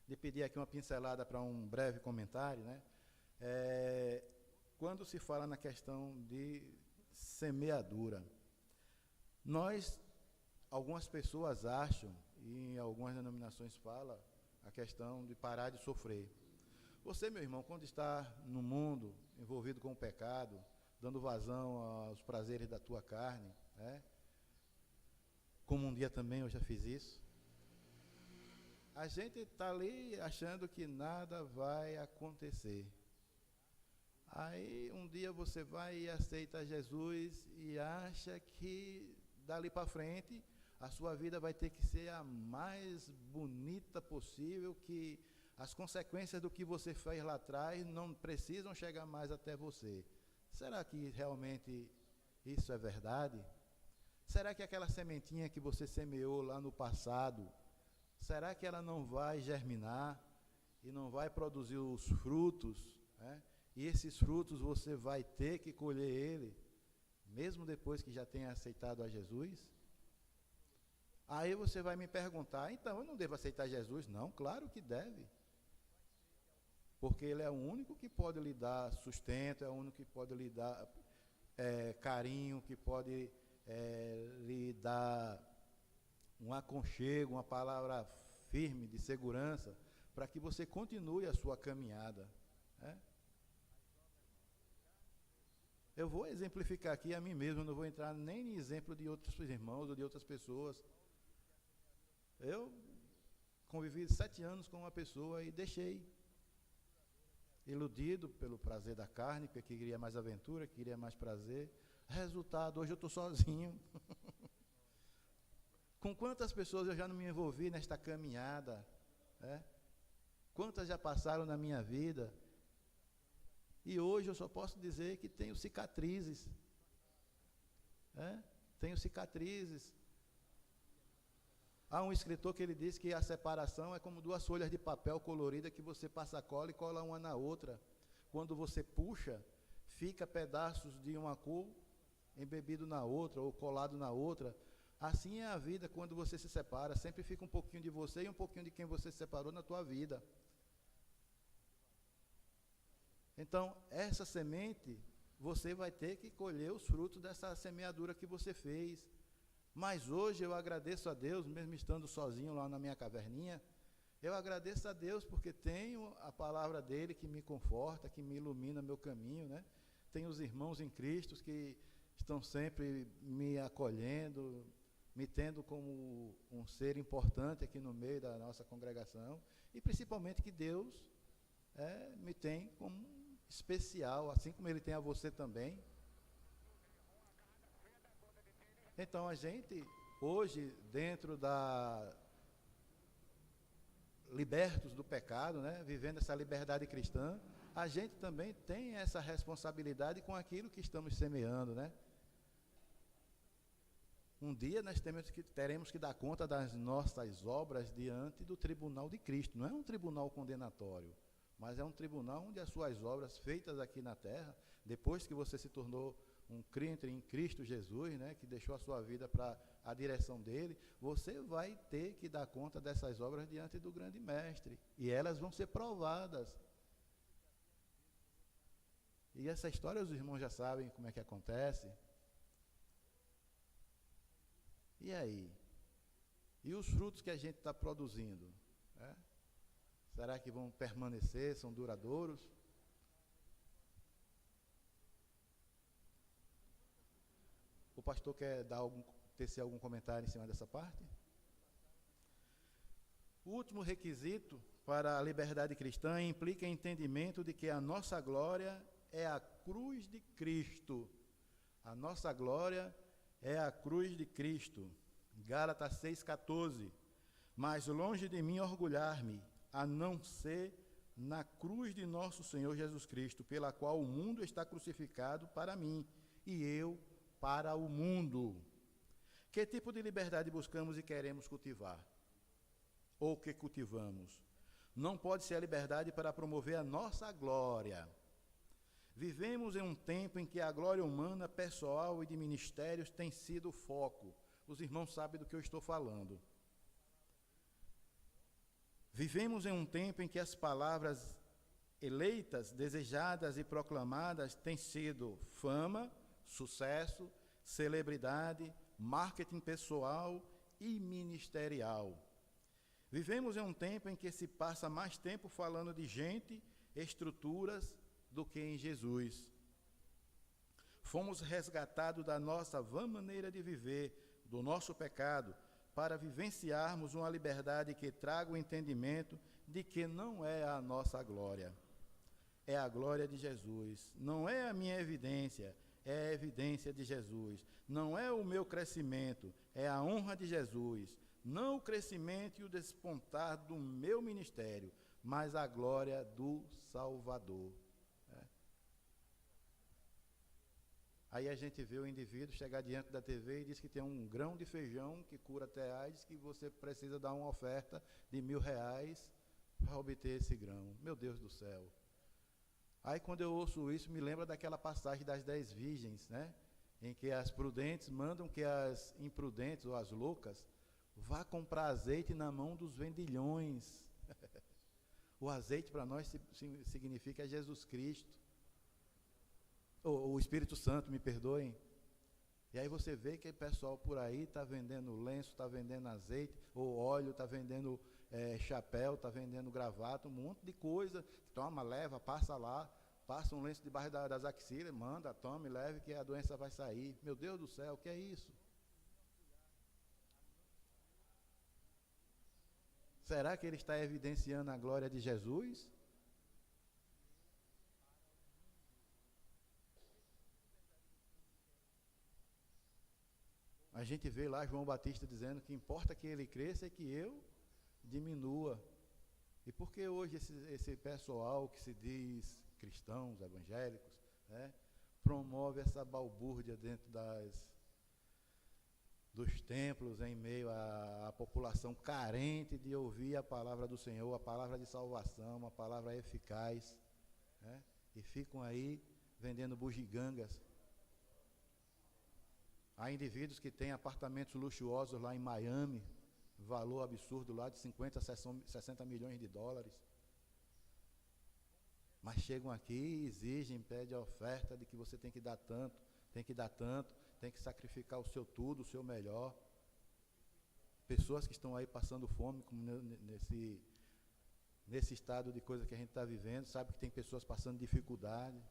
de pedir aqui uma pincelada para um breve comentário, né? Quando se fala na questão de semeadura, algumas pessoas acham, e em algumas denominações fala, a questão de parar de sofrer. Você, meu irmão, quando está no mundo, envolvido com o pecado, dando vazão aos prazeres da tua carne, né? Como um dia também eu já fiz isso, a gente está ali achando que nada vai acontecer. Aí um dia você vai e aceita Jesus e acha que dali para frente a sua vida vai ter que ser a mais bonita possível, que as consequências do que você fez lá atrás não precisam chegar mais até você. Será que realmente isso é verdade? Será que aquela sementinha que você semeou lá no passado, será que ela não vai germinar e não vai produzir os frutos, né? E esses frutos você vai ter que colher ele, mesmo depois que já tenha aceitado a Jesus? Aí você vai me perguntar, então eu não devo aceitar Jesus? Não, claro que deve. Porque ele é o único que pode lhe dar sustento, é o único que pode lhe dar carinho, que pode lhe dar um aconchego, uma palavra firme de segurança, para que você continue a sua caminhada, né? Eu vou exemplificar aqui a mim mesmo, não vou entrar nem em exemplo de outros irmãos ou de outras pessoas. Eu convivi 7 anos com uma pessoa e deixei, iludido pelo prazer da carne, porque queria mais aventura, queria mais prazer. Resultado, hoje eu estou sozinho. Com quantas pessoas eu já não me envolvi nesta caminhada, né? Quantas já passaram na minha vida? E hoje eu só posso dizer que tenho cicatrizes, né? Tenho cicatrizes. Há um escritor que ele diz que a separação é como 2 folhas de papel colorida que você passa a cola e cola uma na outra. Quando você puxa, fica pedaços de uma cor embebido na outra ou colado na outra. Assim é a vida quando você se separa, sempre fica um pouquinho de você e um pouquinho de quem você se separou na tua vida. Então, essa semente, você vai ter que colher os frutos dessa semeadura que você fez. Mas hoje eu agradeço a Deus, mesmo estando sozinho lá na minha caverninha, eu agradeço a Deus porque tenho a palavra dele que me conforta, que me ilumina meu caminho, né? Tenho os irmãos em Cristo que estão sempre me acolhendo, me tendo como um ser importante aqui no meio da nossa congregação, e principalmente que Deus me tem como especial, assim como ele tem a você também. Então a gente, hoje, dentro da libertos do pecado, né, vivendo essa liberdade cristã, a gente também tem essa responsabilidade com aquilo que estamos semeando, né? Um dia nós teremos que dar conta das nossas obras diante do tribunal de Cristo. Não é um tribunal condenatório, mas é um tribunal onde as suas obras feitas aqui na terra, depois que você se tornou um crente em Cristo Jesus, né, que deixou a sua vida para a direção dele, você vai ter que dar conta dessas obras diante do grande mestre, e elas vão ser provadas. E essa história os irmãos já sabem como é que acontece. E aí? E os frutos que a gente está produzindo? Né? Será que vão permanecer, são duradouros? O pastor quer tecer algum comentário em cima dessa parte? O último requisito para a liberdade cristã implica entendimento de que a nossa glória é a cruz de Cristo. A nossa glória é a cruz de Cristo. Gálatas 6,14. Mas longe de mim orgulhar-me, a não ser na cruz de nosso Senhor Jesus Cristo, pela qual o mundo está crucificado para mim, e eu para o mundo. Que tipo de liberdade buscamos e queremos cultivar? Ou que cultivamos? Não pode ser a liberdade para promover a nossa glória. Vivemos em um tempo em que a glória humana, pessoal e de ministérios tem sido o foco. Os irmãos sabem do que eu estou falando. Vivemos em um tempo em que as palavras eleitas, desejadas e proclamadas têm sido fama, sucesso, celebridade, marketing pessoal e ministerial. Vivemos em um tempo em que se passa mais tempo falando de gente, estruturas, do que em Jesus. Fomos resgatados da nossa vã maneira de viver, do nosso pecado, para vivenciarmos uma liberdade que traga o entendimento de que não é a nossa glória, é a glória de Jesus. Não é a minha evidência, é a evidência de Jesus. Não é o meu crescimento, é a honra de Jesus. Não o crescimento e o despontar do meu ministério, mas a glória do Salvador. Aí a gente vê o indivíduo chegar diante da TV e diz que tem um grão de feijão que cura até AIDS, que você precisa dar uma oferta de R$1.000 para obter esse grão. Meu Deus do céu. Aí quando eu ouço isso, me lembra daquela passagem das 10 virgens, né? Em que as prudentes mandam que as imprudentes ou as loucas vá comprar azeite na mão dos vendilhões. O azeite para nós significa Jesus Cristo. O Espírito Santo, me perdoem. E aí você vê que o pessoal por aí está vendendo lenço, está vendendo azeite, ou óleo, está vendendo chapéu, está vendendo gravata, um monte de coisa. Toma, leva, passa lá, passa um lenço debaixo das axilas, manda, tome, leve, que a doença vai sair. Meu Deus do céu, o que é isso? Será que ele está evidenciando a glória de Jesus? A gente vê lá João Batista dizendo que importa que ele cresça e que eu diminua. E por que hoje esse pessoal que se diz cristãos, evangélicos, né, promove essa balbúrdia dentro dos templos, em meio à população carente de ouvir a palavra do Senhor, a palavra de salvação, uma palavra eficaz, né, e ficam aí vendendo bugigangas. Há indivíduos que têm apartamentos luxuosos lá em Miami, valor absurdo lá de 50 a 60 milhões de dólares. Mas chegam aqui e exigem, pedem a oferta de que você tem que dar tanto, tem que sacrificar o seu tudo, o seu melhor. Pessoas que estão aí passando fome, como nesse estado de coisa que a gente está vivendo, sabe que tem pessoas passando dificuldade.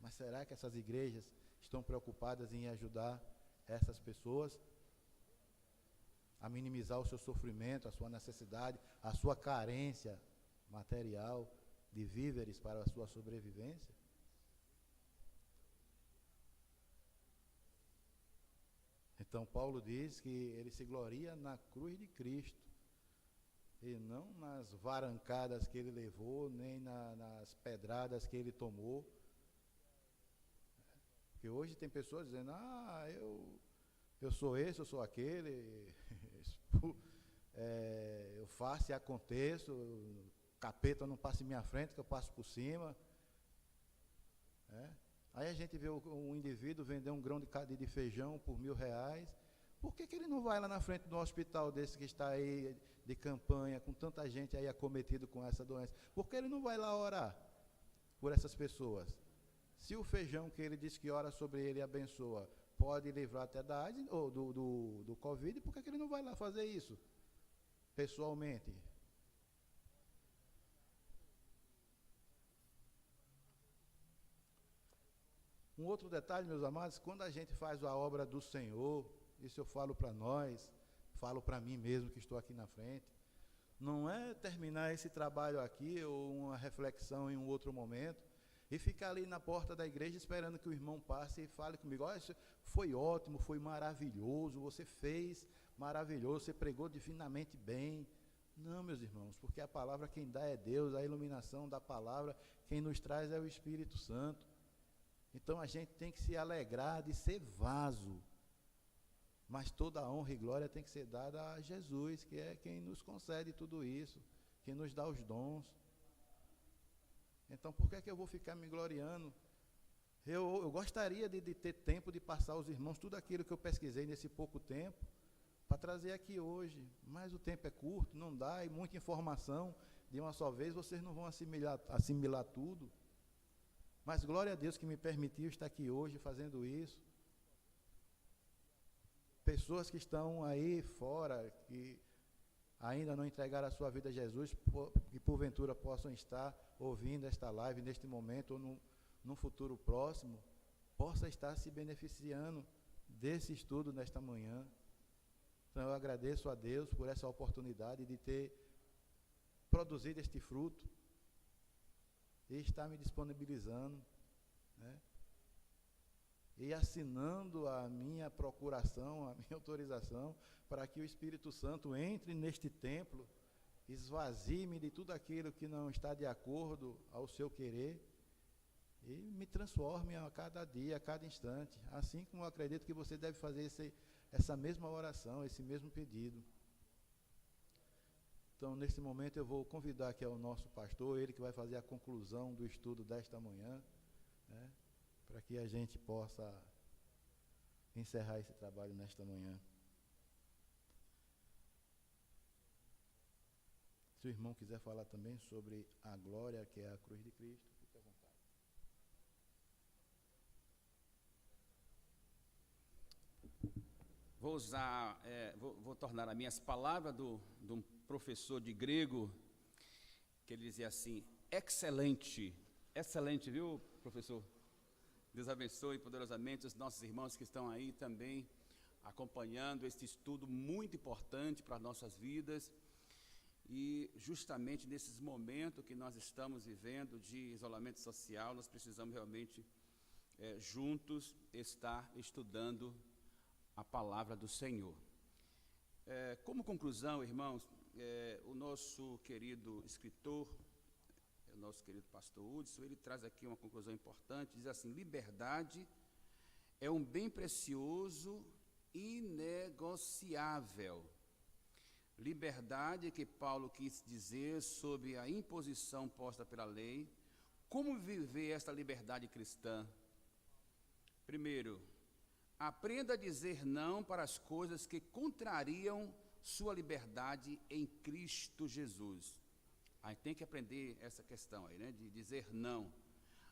Mas será que essas igrejas estão preocupadas em ajudar essas pessoas a minimizar o seu sofrimento, a sua necessidade, a sua carência material? de víveres para a sua sobrevivência. Então Paulo diz que ele se gloria na cruz de Cristo, e não nas varancadas que ele levou, nem nas pedradas que ele tomou. Porque hoje tem pessoas dizendo, eu sou esse, eu sou aquele, eu faço e aconteço, o capeta não passa em minha frente, que eu passo por cima. Aí a gente vê um indivíduo vender um grão de feijão por R$1.000, por que ele não vai lá na frente do hospital desse que está aí de campanha, com tanta gente aí acometido com essa doença? Por que ele não vai lá orar por essas pessoas? Se o feijão que ele diz que ora sobre ele e abençoa pode livrar até da AIDS ou do Covid, por que ele não vai lá fazer isso pessoalmente? Um outro detalhe, meus amados, quando a gente faz a obra do Senhor, isso eu falo para nós, falo para mim mesmo que estou aqui na frente, não é terminar esse trabalho aqui ou uma reflexão em um outro momento e ficar ali na porta da igreja esperando que o irmão passe e fale comigo, olha, isso foi ótimo, foi maravilhoso, você fez maravilhoso, você pregou divinamente bem. Não, meus irmãos, porque a palavra quem dá é Deus, a iluminação da palavra, quem nos traz é o Espírito Santo. Então a gente tem que se alegrar de ser vaso, mas toda a honra e glória tem que ser dada a Jesus, que é quem nos concede tudo isso, quem nos dá os dons. Então por que eu vou ficar me gloriando? Eu gostaria de ter tempo de passar aos irmãos tudo aquilo que eu pesquisei nesse pouco tempo, para trazer aqui hoje, mas o tempo é curto, não dá, e muita informação de uma só vez, vocês não vão assimilar tudo. Mas glória a Deus que me permitiu estar aqui hoje fazendo isso. Pessoas que estão aí fora, que ainda não entregaram a sua vida a Jesus, que porventura possam estar ouvindo esta live neste momento ou num futuro próximo, possa estar se beneficiando desse estudo nesta manhã. Então eu agradeço a Deus por essa oportunidade de ter produzido este fruto e estar me disponibilizando, né? E assinando a minha procuração, a minha autorização, para que o Espírito Santo entre neste templo, esvazie-me de tudo aquilo que não está de acordo ao seu querer e me transforme a cada dia, a cada instante, assim como eu acredito que você deve fazer essa mesma oração, esse mesmo pedido. Então, nesse momento, eu vou convidar aqui o nosso pastor, ele que vai fazer a conclusão do estudo desta manhã, né, para que a gente possa encerrar esse trabalho nesta manhã. Se o irmão quiser falar também sobre a glória que é a cruz de Cristo, fique à vontade. Vou tornar as minhas palavras de um professor de grego, que ele dizia assim, excelente, viu, professor? Deus abençoe poderosamente os nossos irmãos que estão aí também acompanhando este estudo muito importante para as nossas vidas. E justamente nesses momentos que nós estamos vivendo de isolamento social, nós precisamos realmente juntos estar estudando a palavra do Senhor. Como conclusão, irmãos, o nosso querido escritor, o nosso querido pastor Hudson, ele traz aqui uma conclusão importante, diz assim, liberdade é um bem precioso e inegociável. Liberdade que Paulo quis dizer sobre a imposição posta pela lei. Como viver esta liberdade cristã? Primeiro, aprenda a dizer não para as coisas que contrariam sua liberdade em Cristo Jesus. Aí tem que aprender essa questão aí, né, de dizer não.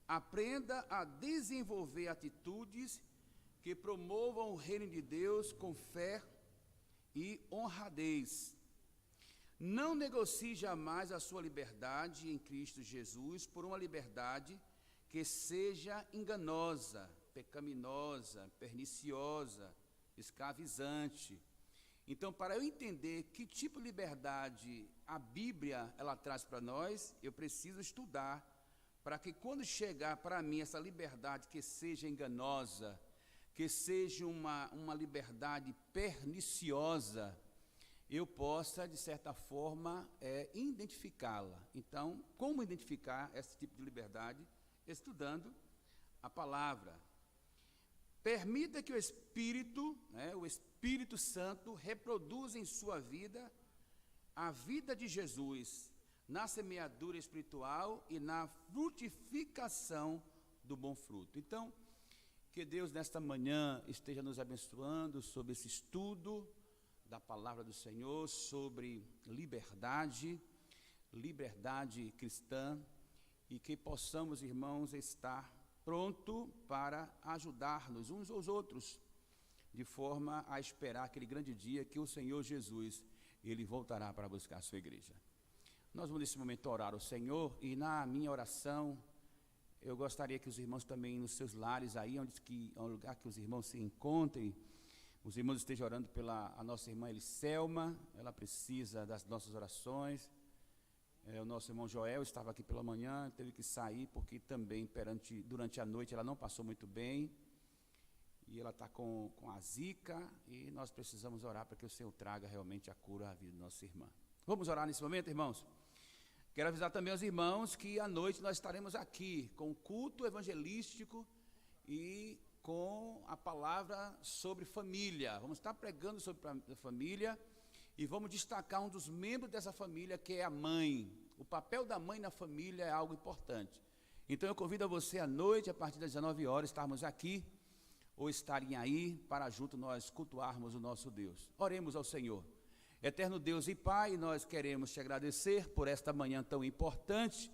Aprenda a desenvolver atitudes que promovam o reino de Deus com fé e honradez. Não negocie jamais a sua liberdade em Cristo Jesus por uma liberdade que seja enganosa, pecaminosa, perniciosa, escravizante. Então, para eu entender que tipo de liberdade a Bíblia ela traz para nós, eu preciso estudar, para que quando chegar para mim essa liberdade que seja enganosa, que seja uma liberdade perniciosa, eu possa, de certa forma, identificá-la. Então, como identificar esse tipo de liberdade? Estudando a palavra. Permita que o Espírito Santo reproduza em sua vida a vida de Jesus, na semeadura espiritual e na frutificação do bom fruto. Então, que Deus nesta manhã esteja nos abençoando sobre esse estudo da palavra do Senhor, sobre liberdade cristã, e que possamos, irmãos, estar pronto para ajudar-nos uns aos outros, de forma a esperar aquele grande dia que o Senhor Jesus, Ele voltará para buscar a sua igreja. Nós vamos nesse momento orar ao Senhor, e na minha oração, eu gostaria que os irmãos também nos seus lares, aí onde é um lugar que os irmãos se encontrem, os irmãos estejam orando pela a nossa irmã Eliselma, ela precisa das nossas orações. O nosso irmão Joel estava aqui pela manhã, teve que sair porque também durante a noite ela não passou muito bem, e ela está com a zika, e nós precisamos orar para que o Senhor traga realmente a cura à vida da nossa irmã. Vamos orar nesse momento, irmãos? Quero avisar também aos irmãos que à noite nós estaremos aqui com o culto evangelístico e com a palavra sobre família. Vamos estar pregando sobre a família e vamos destacar um dos membros dessa família, que é a mãe. O papel da mãe na família é algo importante. Então eu convido a você à noite, a partir das 19 horas, estarmos aqui, ou estarem aí, para junto nós cultuarmos o nosso Deus. Oremos ao Senhor. Eterno Deus e Pai, nós queremos te agradecer por esta manhã tão importante,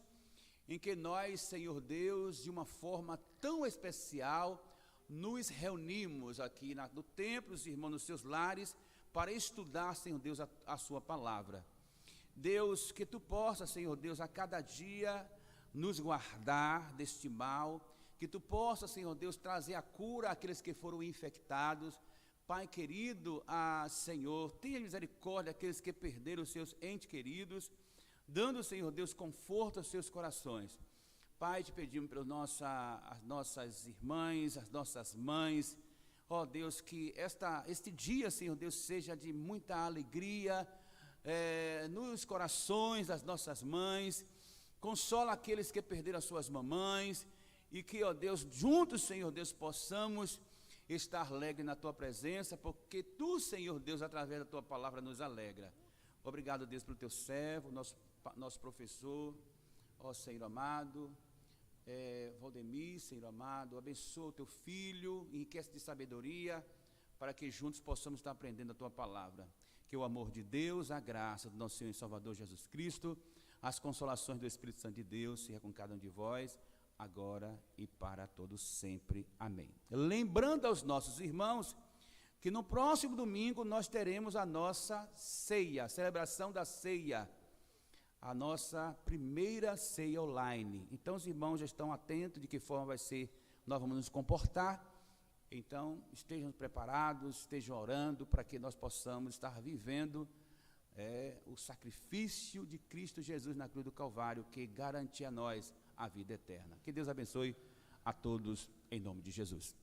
em que nós, Senhor Deus, de uma forma tão especial, nos reunimos aqui no templo, os irmãos nos seus lares, para estudar, Senhor Deus, a sua palavra. Deus, que tu possas, Senhor Deus, a cada dia nos guardar deste mal, que tu possas, Senhor Deus, trazer a cura àqueles que foram infectados. Pai querido, Senhor, tenha misericórdia daqueles que perderam os seus entes queridos, dando, Senhor Deus, conforto aos seus corações. Pai, te pedimos pelas as nossas irmãs, as nossas mães, ó Deus, que este dia, Senhor Deus, seja de muita alegria nos corações das nossas mães. Consola aqueles que perderam as suas mamães, e que, ó Deus, juntos, Senhor Deus, possamos estar alegre na tua presença, porque tu, Senhor Deus, através da tua palavra nos alegra. Obrigado, Deus, pelo teu servo, nosso professor, ó Senhor amado, Valdemir, Senhor amado, abençoa o teu filho, enriquece de sabedoria, para que juntos possamos estar aprendendo a tua palavra. Que o amor de Deus, a graça do nosso Senhor e Salvador Jesus Cristo, as consolações do Espírito Santo de Deus, seja com cada um de vós, agora e para todos sempre. Amém. Lembrando aos nossos irmãos que no próximo domingo nós teremos a nossa ceia, a celebração da ceia, a nossa primeira ceia online. Então os irmãos já estão atentos de que forma vai ser, nós vamos nos comportar. Então estejam preparados, estejam orando para que nós possamos estar vivendo o sacrifício de Cristo Jesus na cruz do Calvário, que garante a nós a vida eterna. Que Deus abençoe a todos em nome de Jesus.